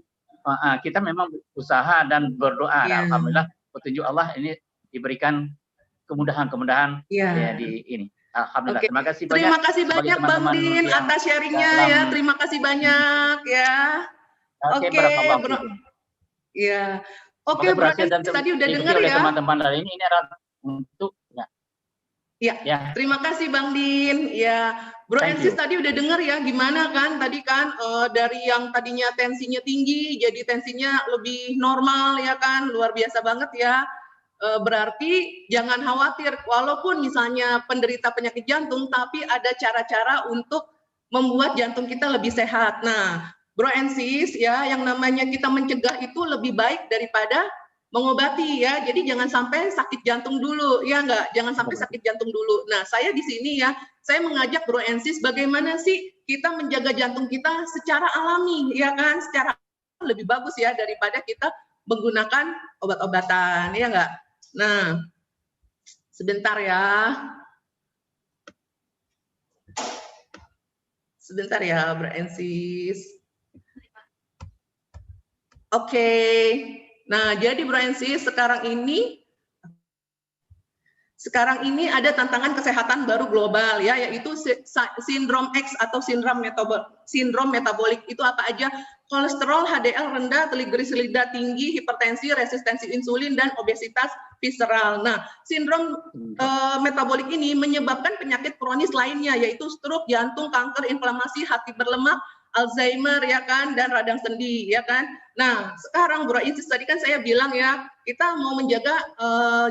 kita memang usaha dan berdoa. Alhamdulillah petunjuk Allah ini diberikan kemudahan ya di ini. Alhamdulillah. Terima kasih banyak. Terima kasih banyak Bang Din atas sharingnya ya. Terima kasih banyak ya. Oke, Bro. Ya. Oke, Bro. Tadi udah dengar ya. Teman-teman dari ini adalah untuk ya. Terima kasih Bang Din. Ya, Bro Ensis tadi udah dengar ya gimana kan tadi kan dari yang tadinya tensinya tinggi jadi tensinya lebih normal ya kan. Luar biasa banget ya. Berarti jangan khawatir, walaupun misalnya penderita penyakit jantung, tapi ada cara-cara untuk membuat jantung kita lebih sehat. Nah, Bro and Sis, ya, yang namanya kita mencegah itu lebih baik daripada mengobati ya. Jadi jangan sampai sakit jantung dulu, ya enggak? Jangan sampai sakit jantung dulu. Nah, saya di sini ya, saya mengajak Bro and Sis bagaimana sih kita menjaga jantung kita secara alami, ya kan? Secara lebih bagus ya daripada kita menggunakan obat-obatan, ya enggak? Nah, sebentar ya. Sebentar ya, Bro and Sis. Oke. Nah, jadi Bro and Sis, sekarang ini ada tantangan kesehatan baru global ya, yaitu sindrom X atau sindrom metabolik. Itu apa aja? Kolesterol HDL rendah, trigliserida tinggi, hipertensi, resistensi insulin, dan obesitas visceral. Nah, sindrom metabolik ini menyebabkan penyakit kronis lainnya, yaitu stroke, jantung, kanker, inflamasi, hati berlemak, Alzheimer ya kan, dan radang sendi ya kan. Nah, sekarang Bro Insis tadi kan saya bilang ya, kita mau menjaga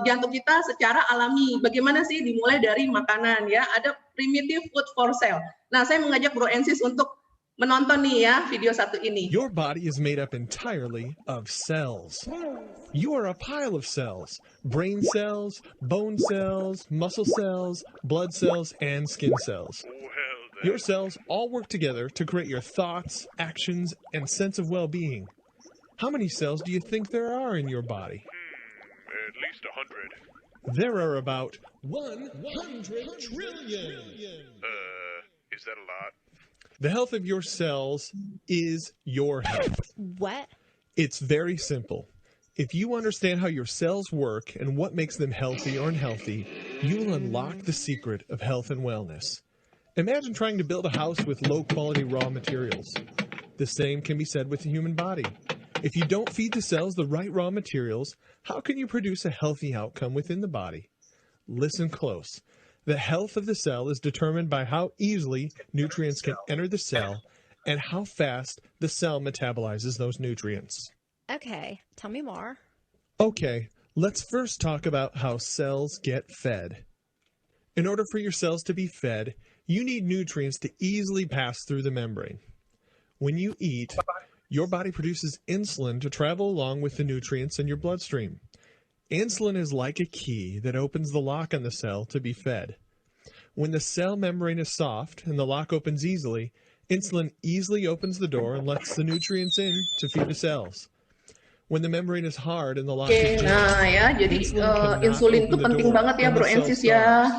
jantung kita secara alami. Bagaimana sih? Dimulai dari makanan ya. Ada primitive food for cell. Nah, saya mengajak Bro Insis untuk menonton nih ya video satu ini. Your body is made up entirely of cells. You are a pile of cells. Brain cells, bone cells, muscle cells, blood cells, and skin cells. Your cells all work together to create your thoughts, actions, and sense of well-being. How many cells do you think there are in your body? At least 100. There are about 100 trillion. Is that a lot? The health of your cells is your health. What? It's very simple. If you understand how your cells work and what makes them healthy or unhealthy, you will unlock the secret of health and wellness. Imagine trying to build a house with low-quality raw materials. The same can be said with the human body. If you don't feed the cells the right raw materials, how can you produce a healthy outcome within the body? Listen close. The health of the cell is determined by how easily nutrients can enter the cell and how fast the cell metabolizes those nutrients. Okay, tell me more. Okay, let's first talk about how cells get fed. In order for your cells to be fed, you need nutrients to easily pass through the membrane. When you eat, your body produces insulin to travel along with the nutrients in your bloodstream. Insulin is like a key that opens the lock on the cell to be fed. When the cell membrane is soft and the lock opens easily, insulin easily opens the door and lets the nutrients in to feed the cells. When the membrane is hard and the lock is Nah ya, jadi insulin itu penting banget ya Bro Ensis ya.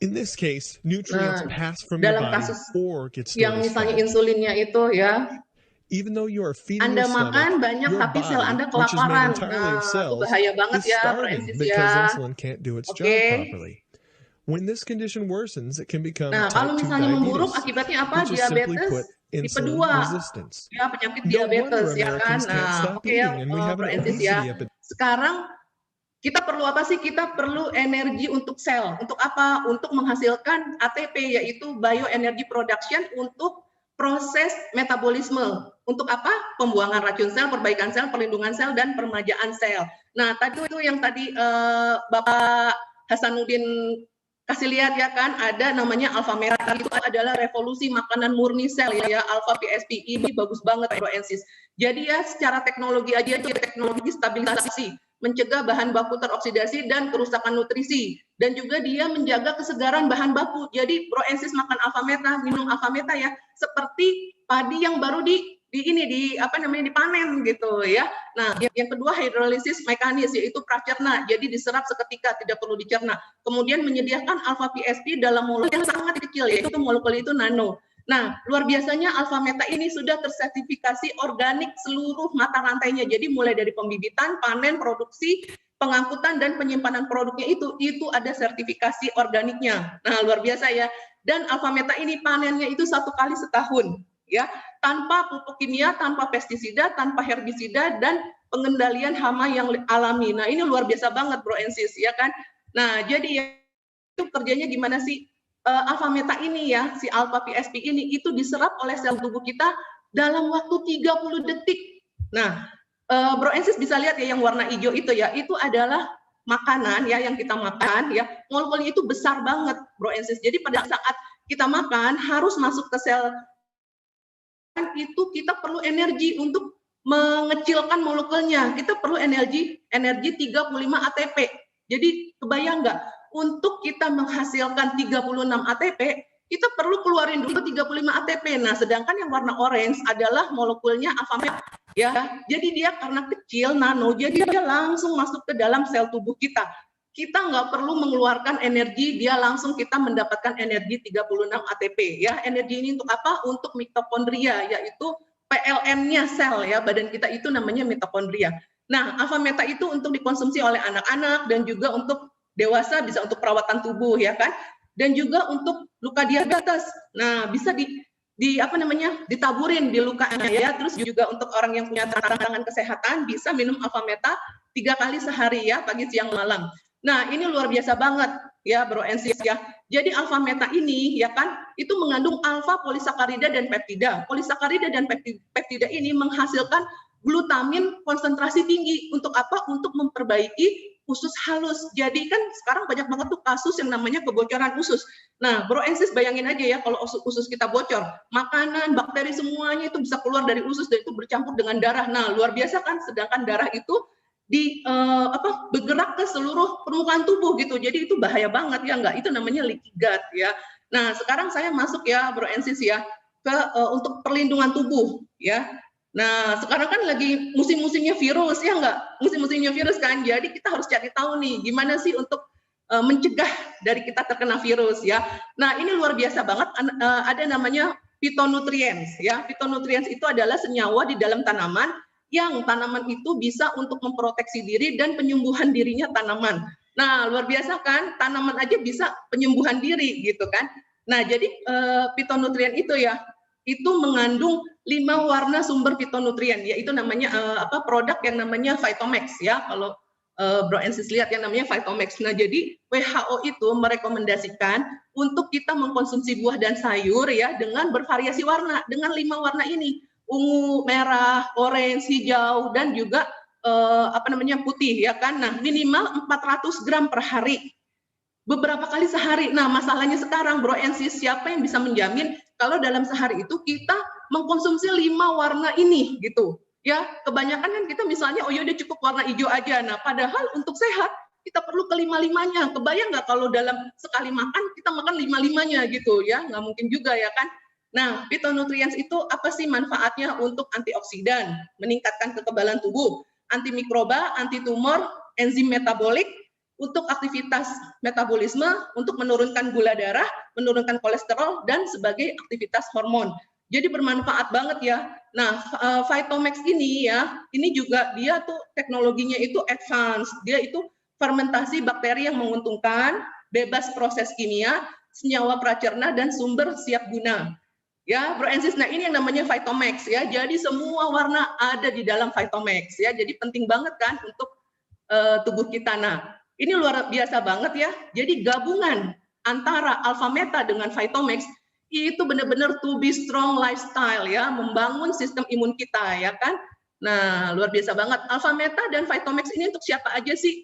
In this case, nutrients pass from your Dalam body kasus or get stored yang as misalnya fat. insulinnya itu ya, Even though you are feeding Anda your stomach, makan banyak your tapi sel body, Anda which is made kelaparan. entirely Nah, of itu cells, bahaya banget is ya Bro starving Ensis because ya. insulin can't do its job Oke. properly. When this condition worsens, it can become Nah, type kalau 2 misalnya memburuk diabetes, akibatnya apa? which is simply Diabetes put, tipe insulin 2. resistance. Ya, penyakit No wonder diabetes ya kan. Americans can't Nah, stop oke ya eating, and we have Bro an Ensis ya. obesity epidemic. Sekarang kita perlu apa sih? Kita perlu energi untuk sel. Untuk apa? Untuk menghasilkan ATP, yaitu bioenergy production untuk proses metabolisme. Untuk apa? Pembuangan racun sel, perbaikan sel, perlindungan sel, dan peremajaan sel. Nah, tadi itu yang tadi Bapak Hasanuddin kasih lihat ya kan, ada namanya alpha meta. Itu adalah revolusi makanan murni sel ya, alpha PSP. Ini bagus banget Bro Ensis. Jadi ya secara teknologi aja, teknologi stabilisasi, mencegah bahan baku teroksidasi dan kerusakan nutrisi, dan juga dia menjaga kesegaran bahan baku. Jadi Bro Ensis makan alpha meta, minum alpha meta ya, seperti padi yang baru dipanen gitu ya. Nah, yang kedua hidrolisis mekanis, yaitu pracerna, jadi diserap seketika, tidak perlu dicerna. Kemudian menyediakan alpha PSP dalam molekul yang sangat kecil, yaitu molekul itu nano. Nah, luar biasanya alpha meta ini sudah tersertifikasi organik seluruh mata rantainya. Jadi mulai dari pembibitan, panen, produksi, pengangkutan, dan penyimpanan produknya itu ada sertifikasi organiknya. Nah, luar biasa ya. Dan alpha meta ini panennya itu 1 kali setahun, ya, tanpa pupuk kimia, tanpa pestisida, tanpa herbisida, dan pengendalian hama yang alami. Nah, ini luar biasa banget Bro Ensis, ya kan? Nah, jadi ya, itu kerjanya gimana sih? Alpha meta ini ya, si alpha PSP ini itu diserap oleh sel tubuh kita dalam waktu 30 detik. Nah, Bro Ensis bisa lihat ya yang warna hijau itu ya, itu adalah makanan ya yang kita makan ya, molekulnya itu besar banget Bro Ensis. Jadi pada saat kita makan harus masuk ke sel itu, kita perlu energi untuk mengecilkan molekulnya. Kita perlu energi 35 ATP. Jadi kebayang nggak? Untuk kita menghasilkan 36 ATP, kita perlu keluarin dulu 35 ATP. Nah, sedangkan yang warna orange adalah molekulnya alpha meta. Ya, jadi dia karena kecil, nano, jadi dia langsung masuk ke dalam sel tubuh kita. Kita nggak perlu mengeluarkan energi, dia langsung kita mendapatkan energi 36 ATP. Ya, energi ini untuk apa? Untuk mitokondria, yaitu PLN-nya sel ya, badan kita itu namanya mitokondria. Nah, alpha meta itu untuk dikonsumsi oleh anak-anak dan juga untuk dewasa, bisa untuk perawatan tubuh ya kan, dan juga untuk luka diabetes. Nah, bisa ditaburin di lukanya ya. Terus juga untuk orang yang punya tantangan kesehatan bisa minum alpha meta 3 kali sehari ya, pagi, siang, malam. Nah, ini luar biasa banget ya Bro Ensis ya. Jadi alpha meta ini ya kan, itu mengandung alfa polisakarida dan peptida. Polisakarida dan peptida ini menghasilkan glutamin konsentrasi tinggi. Untuk apa? Untuk memperbaiki usus halus. Jadi kan sekarang banyak banget tuh kasus yang namanya kebocoran usus. Nah, Bro and Sis bayangin aja ya kalau usus kita bocor, makanan, bakteri semuanya itu bisa keluar dari usus dan itu bercampur dengan darah. Nah, luar biasa kan, sedangkan darah itu bergerak ke seluruh permukaan tubuh gitu. Jadi itu bahaya banget ya enggak? Itu namanya leaky gut ya. Nah, sekarang saya masuk ya Bro and Sis ya ke untuk perlindungan tubuh ya. Nah, sekarang kan lagi musim-musimnya virus, ya enggak? Musim-musimnya virus kan, jadi kita harus cari tahu nih, gimana sih untuk mencegah dari kita terkena virus, ya. Nah, ini luar biasa banget, ada namanya phytonutrients, ya. Phytonutrients itu adalah senyawa di dalam tanaman, yang tanaman itu bisa untuk memproteksi diri dan penyembuhan dirinya tanaman. Nah, luar biasa kan, tanaman aja bisa penyembuhan diri, gitu kan. Nah, jadi phytonutrient itu ya, itu mengandung 5 warna sumber fitonutrien, yaitu namanya produk yang namanya Phytomax ya. Kalau Bro and Sis lihat yang namanya Phytomax. Nah, jadi WHO itu merekomendasikan untuk kita mengkonsumsi buah dan sayur ya dengan bervariasi warna, dengan 5 warna ini, ungu, merah, orange, hijau, dan juga putih ya kan. Nah, minimal 400 gram per hari. Beberapa kali sehari. Nah, masalahnya sekarang Bro and Sis, siapa yang bisa menjamin kalau dalam sehari itu kita mengkonsumsi 5 warna ini gitu. Ya, kebanyakan kan kita misalnya oh ya udah cukup warna hijau aja. Nah, padahal untuk sehat kita perlu kelima-limanya. Kebayang nggak kalau dalam sekali makan kita makan 5-5-nya gitu ya? Nggak mungkin juga ya kan? Nah, phytonutrients itu apa sih manfaatnya? Untuk antioksidan, meningkatkan kekebalan tubuh, antimikroba, antitumor, enzim metabolik, untuk aktivitas metabolisme, untuk menurunkan gula darah, menurunkan kolesterol, dan sebagai aktivitas hormon. Jadi bermanfaat banget ya. Nah, Phytomax ini ya, ini juga dia tuh teknologinya itu advance. Dia itu fermentasi bakteri yang menguntungkan, bebas proses kimia, senyawa pracerna, dan sumber siap guna. Ya, Bro and Sis, nah ini yang namanya Phytomax ya. Jadi semua warna ada di dalam Phytomax ya. Jadi penting banget kan untuk tubuh kita. Nah, ini luar biasa banget ya. Jadi gabungan antara Alpha Meta dengan Phytomax itu benar-benar to be strong lifestyle ya, membangun sistem imun kita ya kan. Nah, luar biasa banget. Alpha Meta dan Phytomax ini untuk siapa aja sih?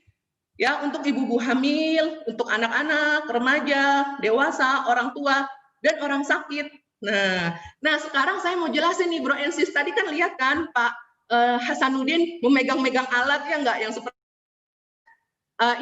Ya, untuk ibu-ibu hamil, untuk anak-anak, remaja, dewasa, orang tua, dan orang sakit. Nah sekarang saya mau jelasin nih Bro and Sis. Tadi kan lihat kan Pak Hasanuddin memegang-megang alat ya enggak yang seperti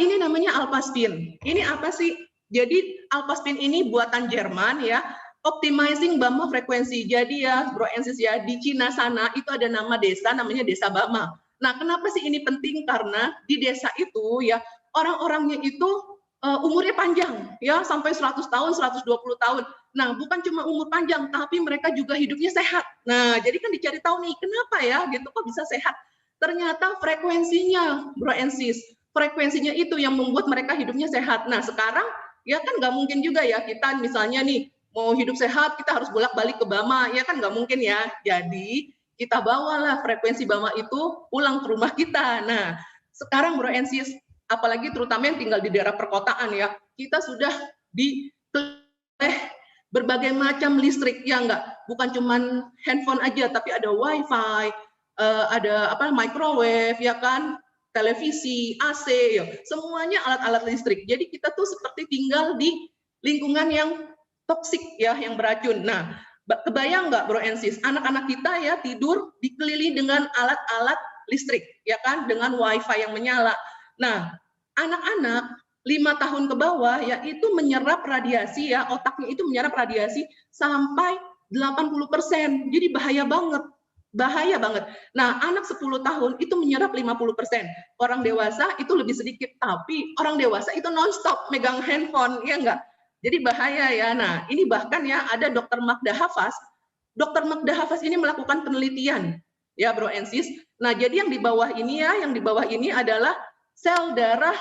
ini namanya Alpaspin. Ini apa sih? Jadi Alpaspin ini buatan Jerman ya, optimizing Bama frekuensi. Jadi ya Bro and Sis ya, di Cina sana itu ada nama desa namanya Desa Bama. Nah, kenapa sih ini penting? Karena di desa itu ya orang-orangnya itu umurnya panjang ya, sampai 100 tahun, 120 tahun. Nah, bukan cuma umur panjang, tapi mereka juga hidupnya sehat. Nah, jadi kan dicari tahu nih, kenapa ya gitu kok bisa sehat? Ternyata frekuensinya Bro and Sis. Frekuensinya itu yang membuat mereka hidupnya sehat. Nah, sekarang ya kan nggak mungkin juga ya kita misalnya nih mau hidup sehat kita harus bolak-balik ke Bama, ya kan nggak mungkin ya. Jadi kita bawalah frekuensi Bama itu pulang ke rumah kita. Nah, sekarang Bro and Sis, apalagi terutama yang tinggal di daerah perkotaan ya, kita sudah berbagai macam listrik ya enggak, bukan cuman handphone aja, tapi ada wifi, ada microwave ya kan, televisi, AC, ya, semuanya alat-alat listrik. Jadi kita tuh seperti tinggal di lingkungan yang toksik ya, yang beracun. Nah, kebayang nggak Bro and Sis, anak-anak kita ya tidur dikelilingi dengan alat-alat listrik, ya kan, dengan wifi yang menyala. Nah, anak-anak 5 tahun ke bawah ya itu menyerap radiasi ya, otaknya itu menyerap radiasi sampai 80%. Jadi bahaya banget. Bahaya banget. Nah, anak 10 tahun itu menyerap 50%. Orang dewasa itu lebih sedikit, tapi orang dewasa itu nonstop megang handphone, ya enggak? Jadi bahaya ya. Nah, ini bahkan ya ada Dr. Magda Hafaz. Dr. Magda Hafaz ini melakukan penelitian, ya Bro and Sis. Nah, jadi yang di bawah ini ya, yang di bawah ini adalah sel darah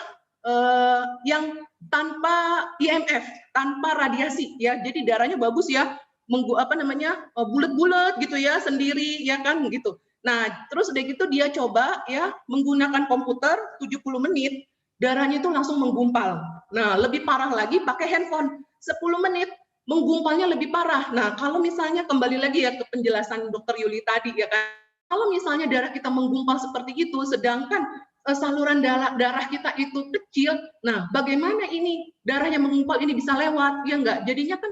yang tanpa IMF, tanpa radiasi, ya. Jadi darahnya bagus ya. Bulat-bulat gitu ya, sendiri ya kan gitu. Nah, terus udah gitu dia coba ya menggunakan komputer 70 menit, darahnya itu langsung menggumpal. Nah, lebih parah lagi pakai handphone, 10 menit menggumpalnya lebih parah. Nah, kalau misalnya kembali lagi ya ke penjelasan Dr. Yuli tadi ya kan, kalau misalnya darah kita menggumpal seperti itu, sedangkan saluran darah kita itu kecil. Nah, bagaimana ini darah yang mengumpal ini bisa lewat? Ya enggak, jadinya kan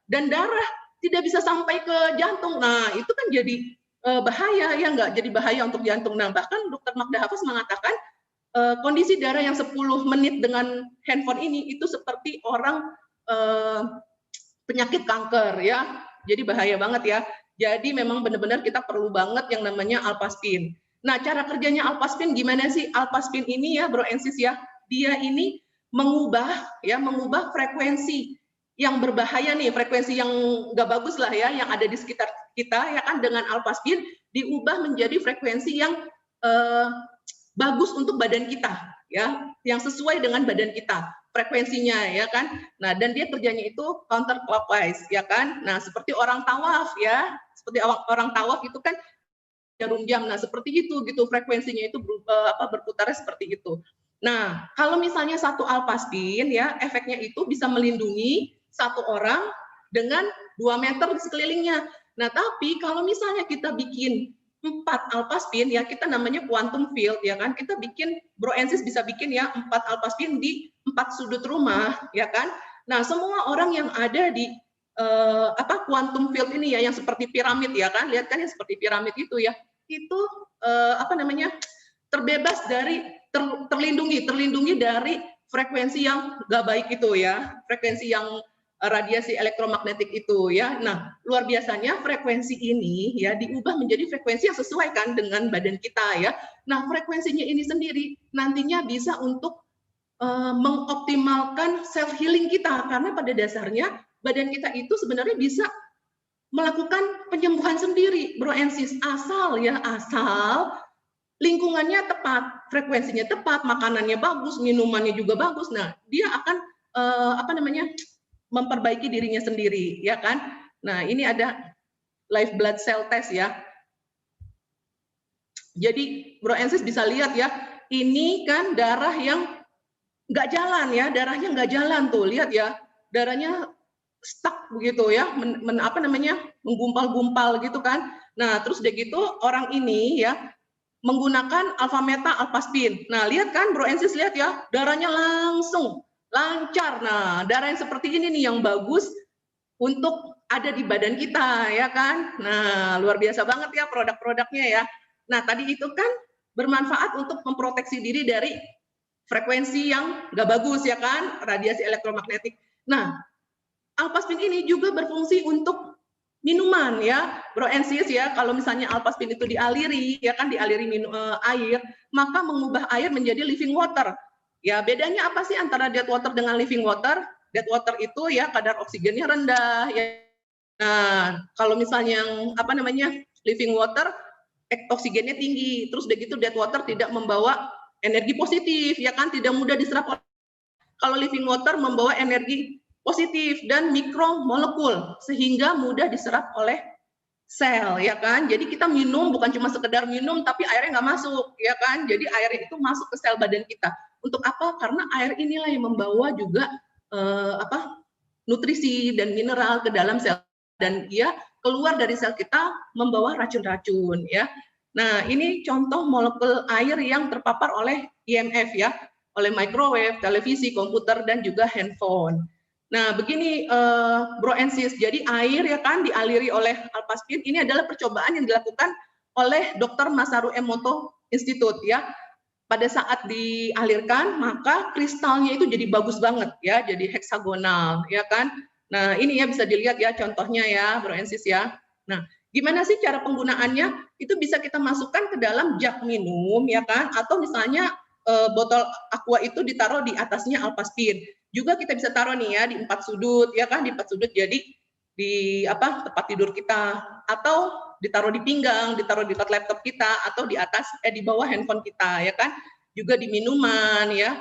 dan darah tidak bisa sampai ke jantung. Nah, itu kan jadi bahaya, ya enggak? Jadi bahaya untuk jantung. Nah, bahkan Dr. Magda Hafaz mengatakan kondisi darah yang 10 menit dengan handphone ini itu seperti orang penyakit kanker, ya. Jadi bahaya banget ya. Jadi memang benar-benar kita perlu banget yang namanya alpaspin. Nah, cara kerjanya alpaspin gimana sih? Alpaspin ini ya, Bro and Sis ya, dia ini mengubah frekuensi yang berbahaya nih, frekuensi yang nggak bagus lah ya, yang ada di sekitar kita ya kan, dengan alpaspin diubah menjadi frekuensi yang bagus untuk badan kita ya, yang sesuai dengan badan kita frekuensinya ya kan. Nah, dan dia kerjanya itu counterclockwise ya kan. Nah, seperti orang tawaf ya, seperti orang tawaf itu kan jarum jam. Nah, seperti itu gitu frekuensinya itu berputarnya seperti itu. Nah, kalau misalnya satu alpaspin ya, efeknya itu bisa melindungi satu orang dengan 2 meter di sekelilingnya. Nah, tapi kalau misalnya kita bikin 4 alpaspin ya, kita namanya quantum field ya kan. Kita bikin, Bro and Sis bisa bikin ya 4 alpaspin di 4 sudut rumah ya kan. Nah, semua orang yang ada di quantum field ini ya, yang seperti piramid ya kan, lihat kan yang seperti piramid itu ya, itu terbebas dari terlindungi dari frekuensi yang nggak baik itu ya, frekuensi yang radiasi elektromagnetik itu ya. Nah, luar biasanya frekuensi ini ya diubah menjadi frekuensi yang sesuai kan dengan badan kita ya. Nah, frekuensinya ini sendiri nantinya bisa untuk mengoptimalkan self healing kita, karena pada dasarnya badan kita itu sebenarnya bisa melakukan penyembuhan sendiri, Bro and Sis, asal lingkungannya tepat, frekuensinya tepat, makanannya bagus, minumannya juga bagus. Nah, dia akan memperbaiki dirinya sendiri, ya kan? Nah, ini ada live blood cell test ya. Jadi, Bro and Sis bisa lihat ya, ini kan darah yang nggak jalan ya, darahnya nggak jalan tuh, lihat ya, darahnya stuck begitu ya, menggumpal-gumpal gitu kan. Nah, terus udah gitu orang ini ya menggunakan alpha meta alpaspin. Nah, lihat kan Bro and Sis, lihat ya, darahnya langsung lancar. Nah, darah yang seperti ini nih yang bagus untuk ada di badan kita ya kan. Nah, luar biasa banget ya produk-produknya ya. Nah, tadi itu kan bermanfaat untuk memproteksi diri dari frekuensi yang nggak bagus ya kan, radiasi elektromagnetik. Nah, alpaspin ini juga berfungsi untuk minuman ya, Bro and Sis ya. Kalau misalnya alpaspin itu dialiri ya kan, dialiri air, maka mengubah air menjadi living water. Ya, bedanya apa sih antara dead water dengan living water? Dead water itu ya kadar oksigennya rendah ya. Nah, kalau misalnya yang living water oksigennya tinggi. Terus udah gitu dead water tidak membawa energi positif ya kan, tidak mudah diserap. Kalau living water membawa energi positif dan mikromolekul sehingga mudah diserap oleh sel ya kan. Jadi kita minum bukan cuma sekedar minum tapi airnya nggak masuk ya kan. Jadi air itu masuk ke sel badan kita. Untuk apa? Karena air inilah yang membawa juga nutrisi dan mineral ke dalam sel, dan dia keluar dari sel kita membawa racun-racun ya. Nah, ini contoh molekul air yang terpapar oleh IMF ya, oleh microwave, televisi, komputer dan juga handphone. Nah, begini Bro and Sis, jadi air ya kan dialiri oleh alpaspin. Ini adalah percobaan yang dilakukan oleh Dr. Masaru Emoto Institute ya. Pada saat dialirkan, maka kristalnya itu jadi bagus banget ya, jadi heksagonal ya kan. Nah, ini ya bisa dilihat ya contohnya ya, Bro and Sis ya. Nah, gimana sih cara penggunaannya? Itu bisa kita masukkan ke dalam jug minum ya kan, atau misalnya botol aqua itu ditaruh di atasnya alpaspin. Juga kita bisa taruh nih ya di 4 sudut ya kan, di 4 sudut, jadi di tempat tidur kita, atau ditaruh di pinggang, ditaruh di dekat laptop kita, atau di atas di bawah handphone kita ya kan. Juga di minuman ya.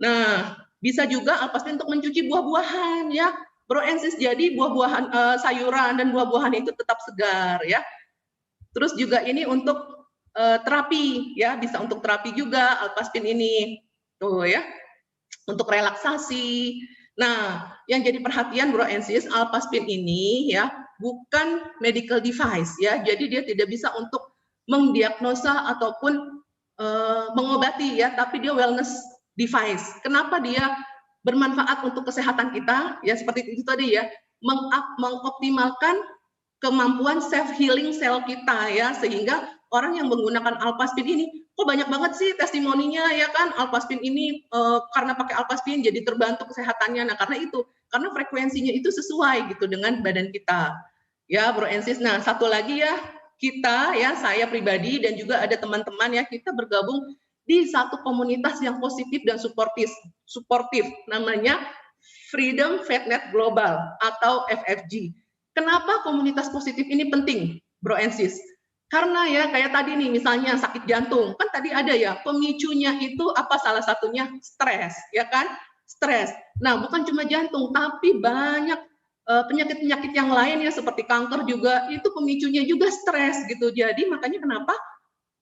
Nah, bisa juga alpaspin untuk mencuci buah-buahan ya, Bro and Sis. Jadi buah-buahan, sayuran dan buah-buahan itu tetap segar ya. Terus juga ini untuk terapi ya, bisa untuk terapi juga alpaspin ini tuh ya, untuk relaksasi. Nah, yang jadi perhatian Bro and Sis, alpaspin ini ya bukan medical device ya, jadi dia tidak bisa untuk mendiagnosa ataupun mengobati ya, tapi dia wellness device. Kenapa dia bermanfaat untuk kesehatan kita? Ya seperti itu tadi ya, mengoptimalkan kemampuan self healing sel kita ya, sehingga orang yang menggunakan Alpaspin ini kok banyak banget sih testimoninya ya kan, Alpaspin ini karena pakai Alpaspin jadi terbantu kesehatannya. Nah karena itu, karena frekuensinya itu sesuai gitu dengan badan kita ya Bro Ensis. Nah satu lagi ya, kita ya, saya pribadi dan juga ada teman-teman ya, kita bergabung di satu komunitas yang positif dan suportif namanya Freedom Fatnet Global atau FFG. Kenapa komunitas positif ini penting, Bro Ensis? Karena ya kayak tadi nih misalnya sakit jantung, kan tadi ada ya pemicunya itu apa, salah satunya stres, ya kan? Stres. Nah, bukan cuma jantung, tapi banyak penyakit-penyakit yang lain ya seperti kanker juga itu pemicunya juga stres gitu. Jadi makanya kenapa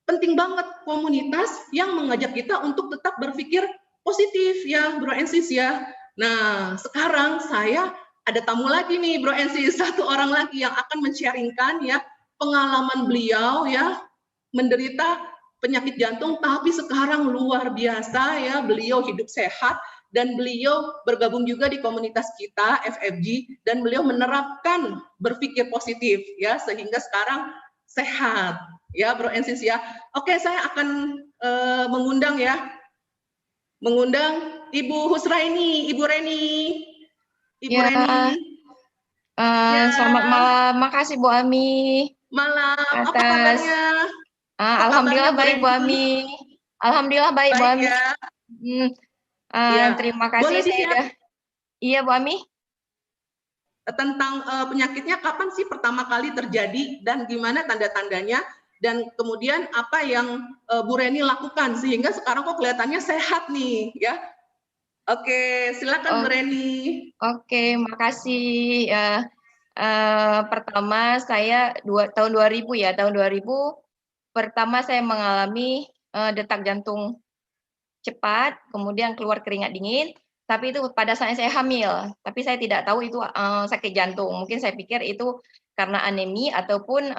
penting banget komunitas yang mengajak kita untuk tetap berpikir positif ya, Bro Ensis ya. Nah, sekarang saya ada tamu lagi nih Bro Ensis, satu orang lagi yang akan men-sharingkan ya pengalaman beliau ya menderita penyakit jantung, tapi sekarang luar biasa ya, beliau hidup sehat dan beliau bergabung juga di komunitas kita FFG dan beliau menerapkan berpikir positif ya sehingga sekarang sehat ya Bro Ensis ya. Oke, saya akan mengundang Ibu Husraini, Ibu Reni. Ibu Ya, Reni. Ya. Selamat malam, makasih Bu Ami. Malam, apa Atas kabarnya? Alhamdulillah baik Bu Ami. Alhamdulillah baik Bu Baik Ami. ya. Ya. Terima kasih Boleh saya udah. Iya Bu Ami. Tentang penyakitnya kapan sih pertama kali terjadi dan gimana tanda-tandanya dan kemudian apa yang Bu Reni lakukan sehingga sekarang kok kelihatannya sehat nih ya. Oke, silakan Bu Reni. Oke, makasih. Pertama saya tahun 2000 ya, tahun 2000 pertama saya mengalami detak jantung cepat, kemudian keluar keringat dingin, tapi itu pada saat saya hamil, tapi saya tidak tahu itu sakit jantung. Mungkin saya pikir itu karena anemi ataupun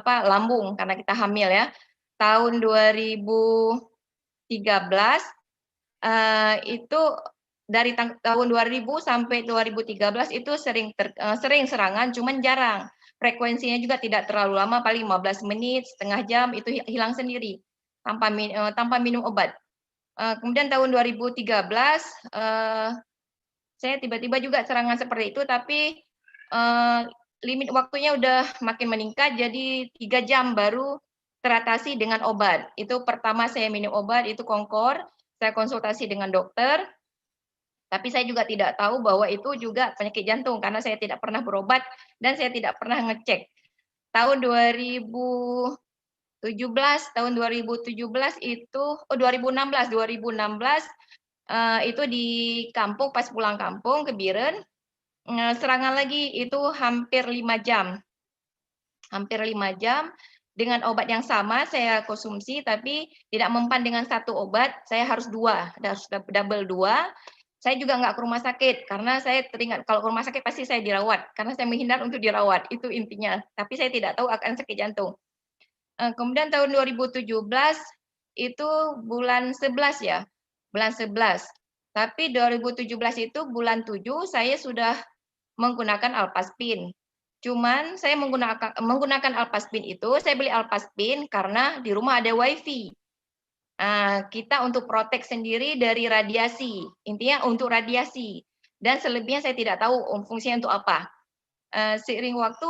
lambung karena kita hamil ya. Tahun 2013 itu dari tahun 2000 sampai 2013 itu sering serangan, cuman jarang. Frekuensinya juga tidak terlalu lama, paling 15 menit, setengah jam itu hilang sendiri tanpa minum obat. Kemudian tahun 2013 saya tiba-tiba juga serangan seperti itu, tapi limit waktunya udah makin meningkat, jadi 3 jam baru teratasi dengan obat. Itu pertama saya minum obat, itu Concor, saya konsultasi dengan dokter, tapi saya juga tidak tahu bahwa itu juga penyakit jantung, karena saya tidak pernah berobat, dan saya tidak pernah ngecek. Tahun 2017 itu, 2016 itu di kampung, pas pulang kampung ke Biren, serangan lagi itu hampir 5 jam. Hampir 5 jam, dengan obat yang sama saya konsumsi, tapi tidak mempan dengan satu obat, saya harus double 2. Saya juga nggak ke rumah sakit, karena saya teringat kalau ke rumah sakit pasti saya dirawat, karena saya menghindar untuk dirawat, itu intinya. Tapi saya tidak tahu akan sakit jantung. Kemudian tahun 2017, itu bulan 11 ya, bulan 11. Tapi 2017 itu bulan 7 saya sudah menggunakan Alpaspin. Cuman saya menggunakan Alpaspin itu, saya beli Alpaspin karena di rumah ada WiFi. Kita untuk protek sendiri dari radiasi, intinya untuk radiasi. Dan selebihnya saya tidak tahu fungsinya untuk apa. Seiring waktu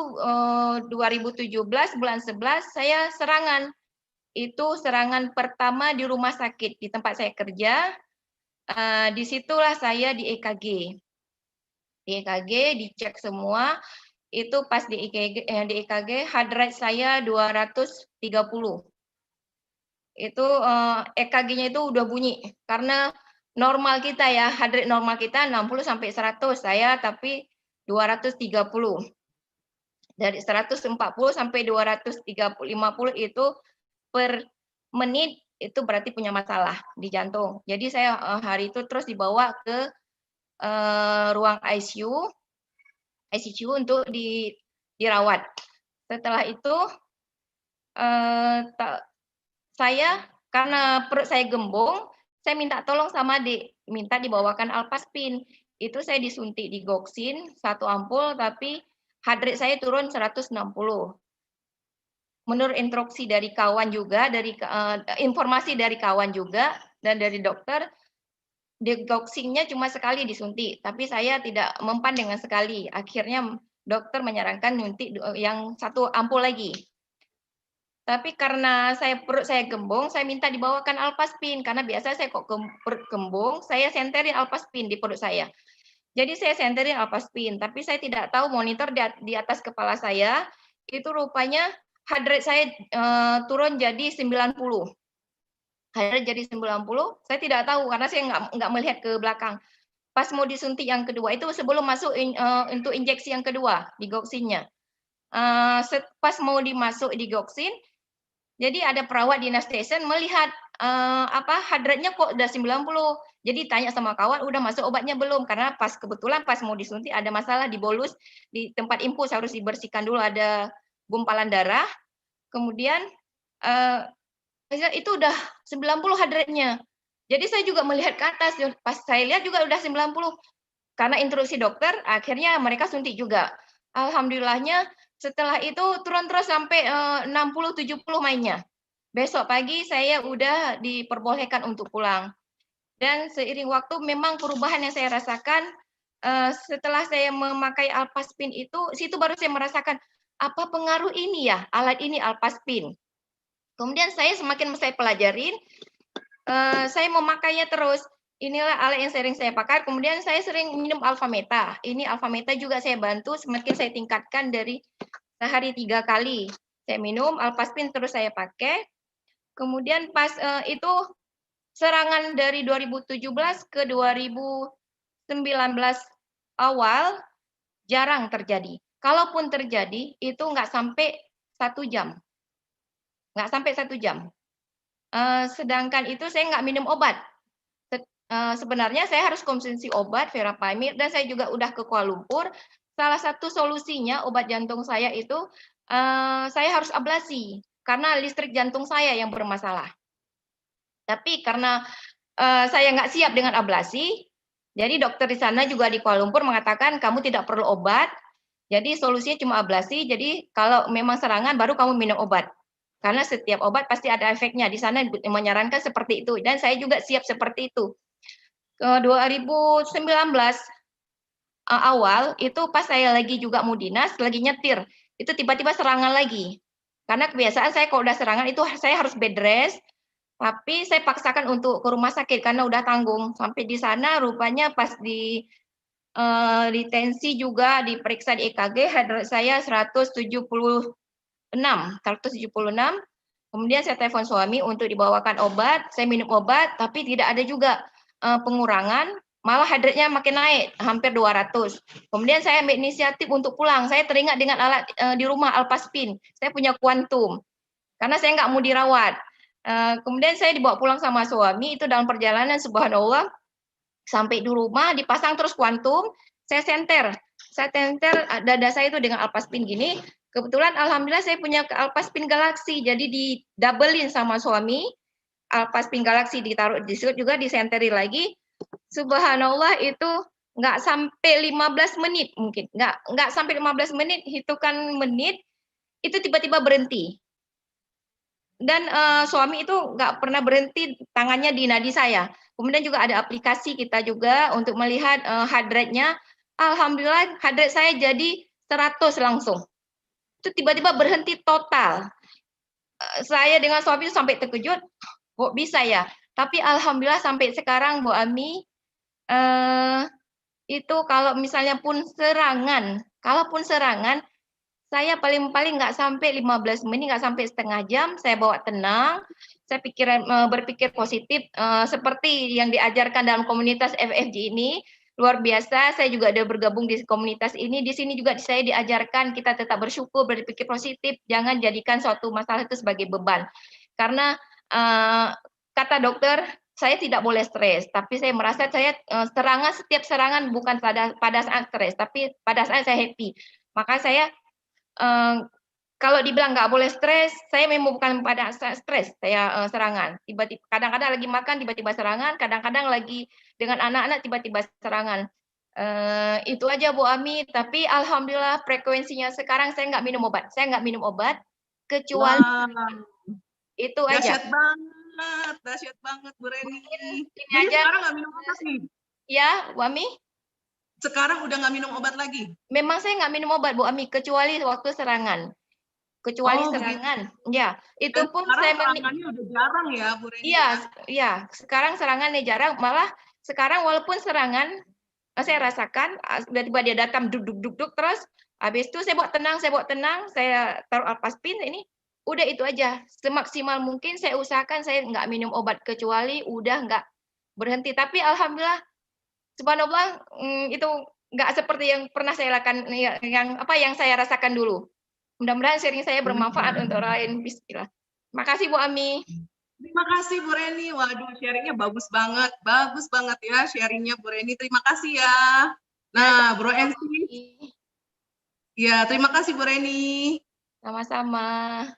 2017 bulan 11 saya serangan. Itu serangan pertama di rumah sakit di tempat saya kerja. Disitulah saya di EKG. Di EKG dicek semua. Itu pas di EKG heart rate saya 230. Itu EKG-nya itu udah bunyi karena normal kita ya, heart rate normal kita 60 sampai 100, saya tapi 230. Dari 140 sampai 250 itu per menit itu berarti punya masalah di jantung. Jadi saya hari itu terus dibawa ke ruang ICU untuk dirawat. Setelah itu saya karena perut saya gembung, saya minta tolong sama adik, minta dibawakan Alpaspin. Itu saya disuntik digoxin 1 ampul, tapi heart rate saya turun 160. Menurut instruksi dari kawan juga, dari informasi dari kawan juga dan dari dokter, digoxingnya cuma sekali disuntik, tapi saya tidak mempan dengan sekali. Akhirnya dokter menyarankan nyuntik yang 1 ampul lagi. Tapi karena perut saya gembung, saya minta dibawakan Alpaspin karena biasa saya kok perut gembung, saya senterin Alpaspin di perut saya. Jadi saya senterin Alpaspin, tapi saya tidak tahu monitor di atas kepala saya itu rupanya heart rate saya turun jadi 90. Heart rate jadi 90, saya tidak tahu karena saya nggak melihat ke belakang. Pas mau disuntik yang kedua itu sebelum masuk untuk injeksi yang kedua digoxinnya. Pas mau dimasuk digoxin, jadi ada perawat di nurse station melihat heart rate-nya kok udah 90. Jadi tanya sama kawan, udah masuk obatnya belum? Karena kebetulan pas mau disuntik ada masalah di bolus, di tempat infus harus dibersihkan dulu, ada gumpalan darah. Kemudian itu udah 90 heart rate-nya. Jadi saya juga melihat ke atas, pas saya lihat juga udah 90. Karena instruksi dokter, akhirnya mereka suntik juga. Alhamdulillahnya setelah itu turun terus sampai 60-70 mainnya. Besok pagi saya udah diperbolehkan untuk pulang. Dan seiring waktu memang perubahan yang saya rasakan setelah saya memakai Alpaspin itu, situ baru saya merasakan apa pengaruh ini ya, alat ini Alpaspin. Kemudian semakin saya pelajarin, saya memakainya terus. Inilah alat yang sering saya pakai. Kemudian saya sering minum Alfameta. Ini Alfameta juga saya bantu, semakin saya tingkatkan dari sehari 3 kali. Saya minum Alpaspin terus saya pakai. Kemudian pas itu serangan dari 2017 ke 2019 awal jarang terjadi. Kalaupun terjadi itu nggak sampai 1 jam. Nggak sampai 1 jam. Sedangkan itu saya nggak minum obat. Sebenarnya saya harus konsumsi obat Verapamil dan saya juga udah ke Kuala Lumpur. Salah satu solusinya obat jantung saya itu saya harus ablasi karena listrik jantung saya yang bermasalah. Tapi karena saya nggak siap dengan ablasi, jadi dokter di sana juga di Kuala Lumpur mengatakan kamu tidak perlu obat. Jadi solusinya cuma ablasi. Jadi kalau memang serangan baru kamu minum obat. Karena setiap obat pasti ada efeknya. Di sana menyarankan seperti itu. Dan saya juga siap seperti itu. 2019 awal, itu pas saya lagi juga mau dinas, lagi nyetir. Itu tiba-tiba serangan lagi. Karena kebiasaan saya kalau udah serangan itu saya harus bed rest. Tapi saya paksakan untuk ke rumah sakit karena udah tanggung. Sampai di sana rupanya pas di tensi juga diperiksa di EKG, heart rate saya 176. Kemudian saya telepon suami untuk dibawakan obat, saya minum obat, tapi tidak ada juga pengurangan, malah heart rate-nya makin naik, hampir 200. Kemudian saya ambil inisiatif untuk pulang, saya teringat dengan alat di rumah Alpaspin, saya punya Quantum, karena saya nggak mau dirawat. Kemudian saya dibawa pulang sama suami, itu dalam perjalanan subhanallah, sampai di rumah dipasang terus Quantum, saya senter dada saya itu dengan Alpaspin gini. Kebetulan alhamdulillah saya punya Alpaspin Galaxy, jadi di doublein sama suami. Alpaspin Galaxy ditaruh di situ juga disenteri lagi. Subhanallah itu nggak sampai 15 menit mungkin, nggak sampai 15 menit, hitungan menit itu tiba-tiba berhenti. Dan suami itu nggak pernah berhenti tangannya di nadi saya. Kemudian juga ada aplikasi kita juga untuk melihat heart rate-nya. Alhamdulillah heart rate saya jadi 100 langsung. Itu tiba-tiba berhenti total. Saya dengan suami itu sampai terkejut, kok bisa ya? Tapi alhamdulillah sampai sekarang Bu Ami, itu kalau misalnya pun serangan, kalaupun serangan, saya paling-paling nggak sampai 15 menit, nggak sampai setengah jam, saya bawa tenang, saya berpikir positif, seperti yang diajarkan dalam komunitas FFG ini, luar biasa, saya juga ada bergabung di komunitas ini, di sini juga saya diajarkan kita tetap bersyukur, berpikir positif, jangan jadikan suatu masalah itu sebagai beban. Karena kata dokter, saya tidak boleh stres, tapi saya merasa saya setiap serangan bukan pada saat stres, tapi pada saat saya happy. Maka saya kalau dibilang nggak boleh stres, saya memang bukan pada stres, saya serangan. Tiba-tiba kadang-kadang lagi makan tiba-tiba serangan, kadang-kadang lagi dengan anak-anak tiba-tiba serangan. Itu aja Bu Ami, tapi alhamdulillah frekuensinya sekarang saya nggak minum obat. Saya nggak minum obat kecuali itu aja. Dahsyat banget Bu Reni. Ini Jadi aja. sekarang nggak minum obat nih? Ya, Bu Ami. Sekarang udah nggak minum obat lagi? Memang saya nggak minum obat Bu Ami, kecuali waktu serangan. Kecuali serangan, ya. Itu pun saya serangannya udah jarang ya Bu Reni. Iya, iya. Sekarang serangannya jarang, malah sekarang walaupun serangan saya rasakan tiba-tiba dia datang duk terus habis itu saya buat tenang, saya taruh Alpaspin ini udah itu aja. Semaksimal mungkin saya usahakan saya nggak minum obat kecuali udah nggak berhenti. Tapi alhamdulillah subhanallah itu nggak seperti yang pernah saya lakukan yang saya rasakan dulu. Mudah-mudahan sharing saya bermanfaat untuk orang lain. Bismillah. Makasih Bu Ami. Terima kasih Bu Reni. Waduh, sharingnya bagus banget ya sharingnya Bu Reni. Terima kasih ya. Nah, Bro Ensis. Ya, terima kasih Bu Reni. Sama-sama.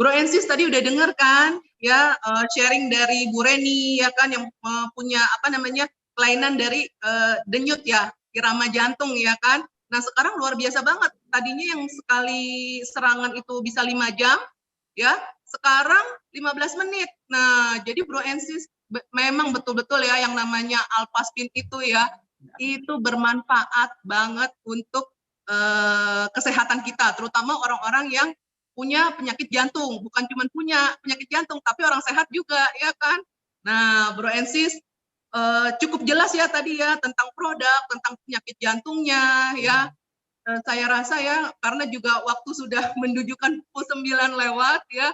Bro Ensis tadi udah denger kan ya sharing dari Bu Reni ya kan yang punya kelainan dari denyut ya, irama jantung ya kan. Nah, sekarang luar biasa banget. Tadinya yang sekali serangan itu bisa 5 jam ya, sekarang 15 menit. Nah, jadi Bro Ensis memang betul-betul ya yang namanya Alpaspin itu ya, itu bermanfaat banget untuk kesehatan kita, terutama orang-orang yang punya penyakit jantung, bukan cuma punya penyakit jantung, tapi orang sehat juga, ya kan? Nah, Bro Ensis cukup jelas ya tadi ya tentang produk, tentang penyakit jantungnya, ya. Saya rasa ya, karena juga waktu sudah menunjukkan pukul 9 lewat ya,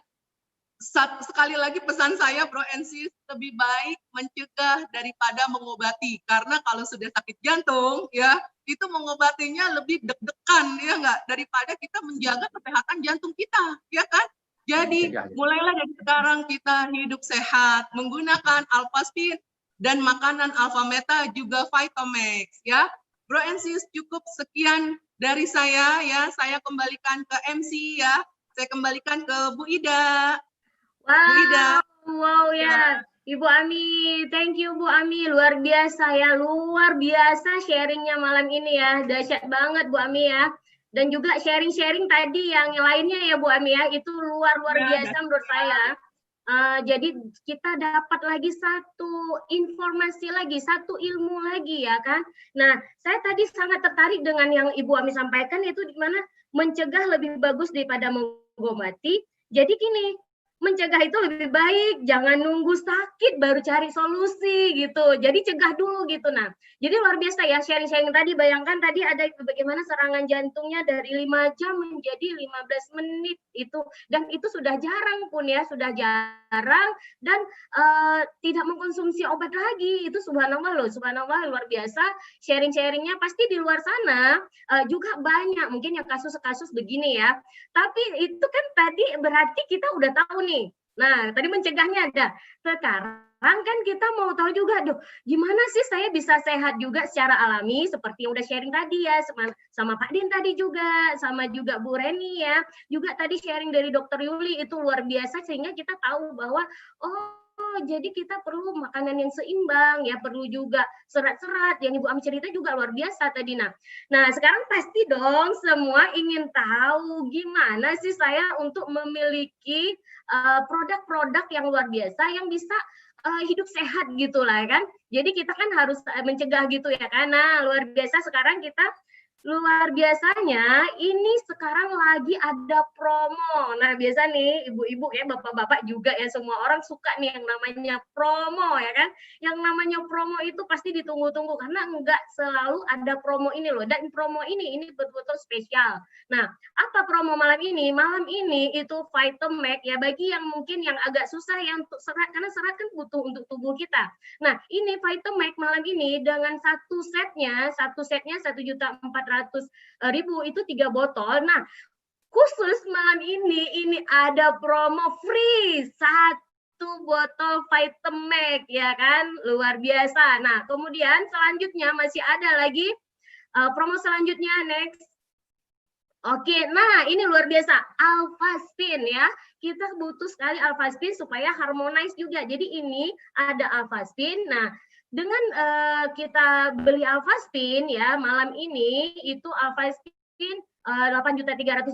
sekali lagi pesan saya Bro Ensis, lebih baik mencegah daripada mengobati, karena kalau sudah sakit jantung ya, itu mengobatinya lebih deg-degan ya enggak, daripada kita menjaga kesehatan jantung kita, ya kan? Jadi mulailah dari sekarang kita hidup sehat, menggunakan Alpaspin dan makanan Alpha Meta juga Vitamax ya. Bro Ensis, cukup sekian dari saya ya, saya kembalikan ke MC ya, saya kembalikan ke Bu Ida. Wow, Bu Ida. Wow ya, Ibu Ami, thank you Bu Ami, luar biasa ya, luar biasa sharingnya malam ini ya, dahsyat banget Bu Ami ya. Dan juga sharing-sharing tadi yang lainnya ya Bu Ami ya, itu luar biasa menurut saya. Jadi kita dapat lagi satu informasi lagi, satu ilmu lagi ya kan. Nah, saya tadi sangat tertarik dengan yang Ibu Ami sampaikan, itu di mana mencegah lebih bagus daripada mengobati. Jadi gini, mencegah itu lebih baik, jangan nunggu sakit baru cari solusi gitu. Jadi cegah dulu gitu. Nah, jadi luar biasa ya sharing-sharing tadi. Bayangkan tadi ada bagaimana serangan jantungnya dari 5 jam menjadi 15 menit itu, dan itu sudah jarang pun ya, sudah jarang dan tidak mengkonsumsi obat lagi. Itu subhanallah loh, subhanallah luar biasa. Sharing-sharingnya pasti di luar sana juga banyak mungkin yang kasus-kasus begini ya. Tapi itu kan tadi berarti kita udah tahu nih. Nah, tadi mencegahnya ada. Sekarang kan kita mau tahu juga, gimana sih saya bisa sehat juga secara alami, seperti yang udah sharing tadi ya, sama Pak Din tadi juga, sama juga Bu Reni ya, juga tadi sharing dari Dr. Yuli, itu luar biasa, sehingga kita tahu bahwa, jadi kita perlu makanan yang seimbang, ya perlu juga serat-serat, yang Ibu Ami cerita juga luar biasa tadi. Nah, sekarang pasti dong semua ingin tahu gimana sih saya untuk memiliki produk-produk yang luar biasa yang bisa hidup sehat gitu lah kan. Jadi kita kan harus mencegah gitu ya kan. Nah, luar biasa sekarang kita luar biasanya ini sekarang lagi ada promo. Nah, biasa nih ibu-ibu ya, bapak-bapak juga ya, semua orang suka nih yang namanya promo ya kan. Yang namanya promo itu pasti ditunggu-tunggu karena enggak selalu ada promo ini loh. Dan promo ini betul-betul spesial. Nah, apa promo malam ini? Malam ini itu Vitamax ya, bagi yang mungkin yang agak susah yang untuk serat, karena serat kan butuh untuk tubuh kita. Nah, ini Vitamax malam ini dengan satu setnya 1.400.000 itu 3 botol. Nah, khusus malam ini ada promo free 1 botol Vitamax ya kan, luar biasa. Nah, kemudian selanjutnya masih ada lagi promo selanjutnya, next. Oke, nah ini luar biasa, Alpha-Spin ya. Kita butuh sekali Alpha-Spin supaya harmonize juga. Jadi ini ada Alpha-Spin. Nah, dengan kita beli Alpha-Spin ya, malam ini itu Alpha-Spin 8.330.000.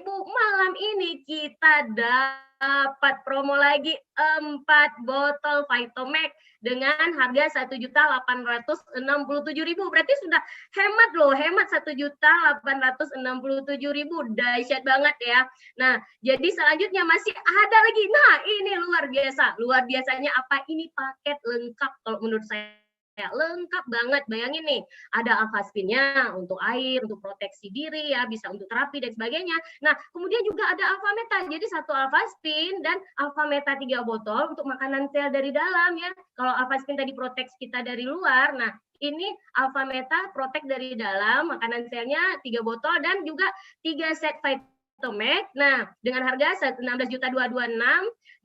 Malam ini kita dapat promo lagi 4 botol Vitamek dengan harga 1.867.000. Berarti sudah hemat loh, hemat 1.867.000. Dahsyat banget ya. Nah, jadi selanjutnya masih ada lagi. Nah, ini luar biasa. Luar biasanya apa? Ini paket lengkap kalau menurut saya. Lengkap banget, bayangin nih, ada Alpha-Spin-nya untuk air, untuk proteksi diri ya, bisa untuk terapi dan sebagainya. Nah, kemudian juga ada Alpha-Meta, jadi 1 Alpha-Spin dan Alpha-Meta 3 botol untuk makanan sel dari dalam ya. Kalau Alpha-Spin tadi proteksi kita dari luar, nah ini Alpha-Meta protek dari dalam, makanan selnya 3 botol dan juga 3 set Vitamek. Nah, dengan harga 16.226.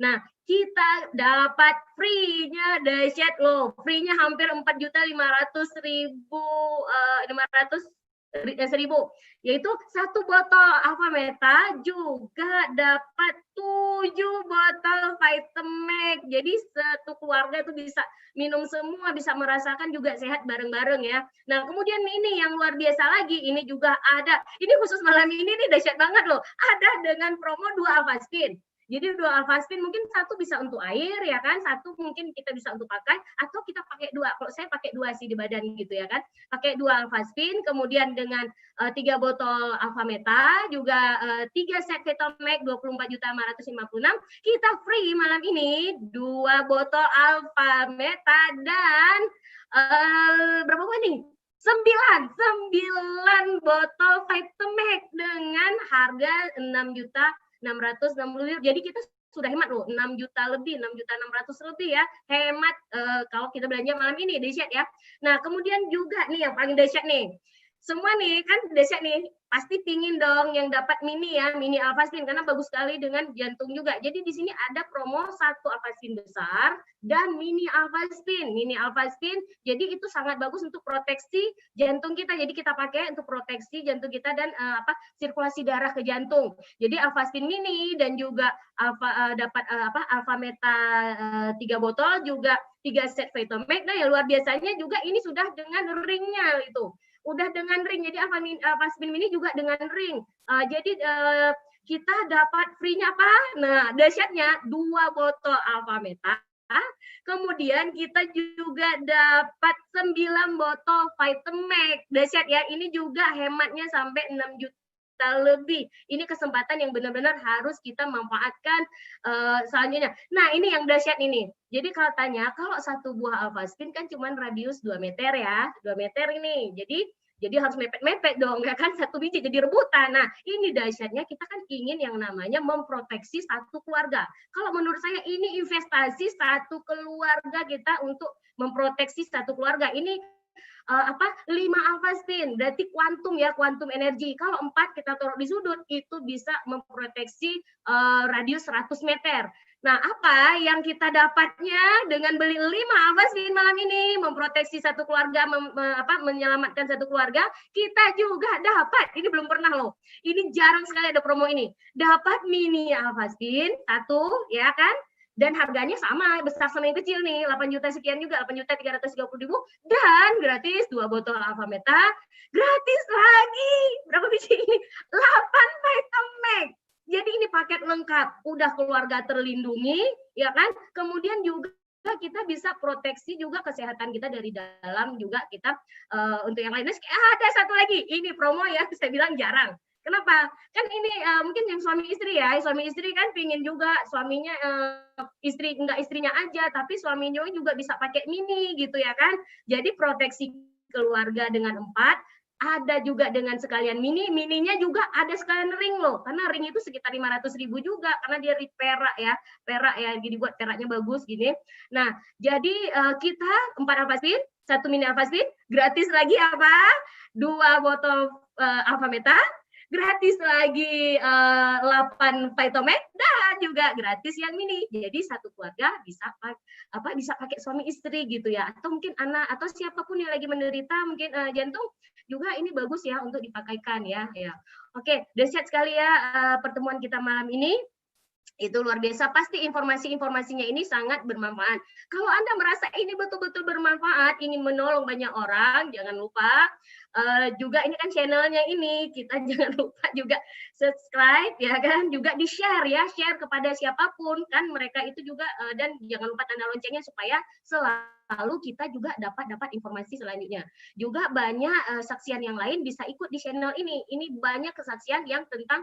Nah, kita dapat free-nya dahsyat loh. Free-nya hampir 4.500.000 yaitu 1 botol Alpha-Meta juga dapat 7 botol Vitamek. Jadi satu keluarga itu bisa minum semua, bisa merasakan juga sehat bareng-bareng ya. Nah, kemudian ini yang luar biasa lagi, ini juga ada. Ini khusus malam ini nih dahsyat banget loh. Ada dengan promo 2 Alpha-Spin. Jadi 2 Alpha-Spin mungkin 1 bisa untuk air ya kan, 1 mungkin kita bisa untuk pakai atau kita pakai 2. Kalau saya pakai 2 sih di badan gitu ya kan. Pakai 2 Alpha-Spin, kemudian dengan 3 botol Alpha-Meta, juga 3 set Vitamek 24.556. Kita free malam ini 2 botol Alpha-Meta dan berapa buah nih? 9 botol Vitamek dengan harga 6.660.000. Jadi kita sudah hemat loh, 6 juta lebih, 6.600.000 lebih ya. Hemat kalau kita belanja malam ini, dahsyat ya. Nah, kemudian juga nih yang paling dahsyat nih. Semua nih kan dahsyat nih, pasti pingin dong yang dapat mini ya, mini Alpha-Spin karena bagus sekali dengan jantung juga. Jadi di sini ada promo 1 Alpha-Spin besar dan mini Alpha-Spin. Mini Alpha-Spin jadi itu sangat bagus untuk proteksi jantung kita. Jadi kita pakai untuk proteksi jantung kita dan sirkulasi darah ke jantung. Jadi Alpha-Spin mini dan juga dapat Alpha-Meta 3 botol, juga 3 set Vitamek. Nah, yang luar biasanya juga ini sudah dengan ringnya itu. Udah dengan ring, jadi Alpha-Spin mini juga dengan ring. Jadi kita dapat free-nya apa? Nah, dahsyatnya 2 botol Alpha-Meta. Kemudian kita juga dapat 9 botol Vitamek. Dahsyat ya, ini juga hematnya sampai 6 juta lebih. Ini kesempatan yang benar-benar harus kita manfaatkan selanjutnya. Nah, ini yang dahsyat ini. Jadi kalau tanya, kalau 1 buah Alpha-Spin kan cuma radius 2 meter ya. 2 meter ini. Jadi harus mepet-mepet dong, ya kan? 1 biji jadi rebutan. Nah, ini dahsyatnya kita kan ingin yang namanya memproteksi 1 keluarga. Kalau menurut saya ini investasi 1 keluarga kita untuk memproteksi 1 keluarga. Ini 5 Alpha-Spin, berarti kuantum ya, kuantum energi. Kalau 4 kita taruh di sudut, itu bisa memproteksi radius 100 meter. Nah, apa yang kita dapatnya dengan beli 5 Alpha-Spin malam ini, memproteksi 1 keluarga, menyelamatkan 1 keluarga, kita juga dapat, ini belum pernah loh, ini jarang sekali ada promo ini, dapat mini Alpha-Spin 1, ya kan? Dan harganya sama, besar sama yang kecil nih, 8 juta sekian juga, 8.330.000, dan gratis 2 botol Alpha-Meta, gratis lagi, berapa biji ini? 8 Vitamek. Jadi ini paket lengkap, udah keluarga terlindungi, ya kan? Kemudian juga kita bisa proteksi juga kesehatan kita dari dalam juga kita untuk yang lainnya. Ada satu lagi, ini promo ya, saya bilang jarang. Kenapa? Kan ini mungkin yang suami istri ya, suami istri kan pingin juga suaminya enggak istrinya aja, tapi suaminya juga bisa pakai mini gitu ya kan. Jadi proteksi keluarga dengan 4, ada juga dengan sekalian mininya juga ada sekalian ring loh, karena ring itu sekitar 500.000 juga, karena dia perak ya, jadi buat peraknya bagus gini. Nah, jadi kita 4 Alpha-Spin, 1 mini Alpha-Spin, gratis lagi apa? 2 botol Alpha-Meta, gratis lagi 8 Vitamek, dan juga gratis yang mini. Jadi 1 keluarga bisa pakai suami istri gitu ya, atau mungkin anak atau siapapun yang lagi menderita mungkin jantung, juga ini bagus ya untuk dipakaikan ya. Oke, dahsyat sekali ya pertemuan kita malam ini. Itu luar biasa, pasti informasi-informasinya ini sangat bermanfaat. Kalau Anda merasa ini betul-betul bermanfaat, ingin menolong banyak orang, jangan lupa juga ini kan channelnya ini, kita jangan lupa juga subscribe ya kan, juga di-share ya, share kepada siapapun kan mereka itu juga, dan jangan lupa tanda loncengnya supaya selalu kita juga dapat informasi selanjutnya. Juga banyak saksian yang lain bisa ikut di channel ini. Ini banyak kesaksian yang tentang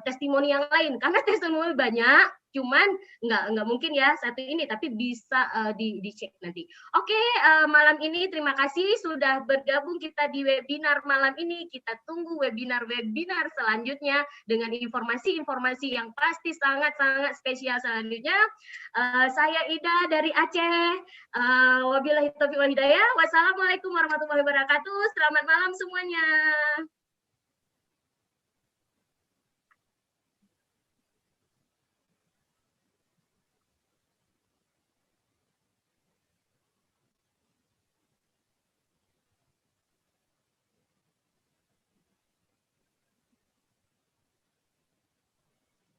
testimoni yang lain, karena testimoni banyak, cuman nggak mungkin ya satu ini, tapi bisa dicek nanti. Oke, malam ini terima kasih sudah bergabung kita di webinar malam ini. Kita tunggu webinar-webinar selanjutnya dengan informasi-informasi yang pasti sangat-sangat spesial selanjutnya. Saya Ida dari Aceh. Wabillahi taufiq wal hidayah. Wassalamualaikum warahmatullahi wabarakatuh. Selamat malam semuanya.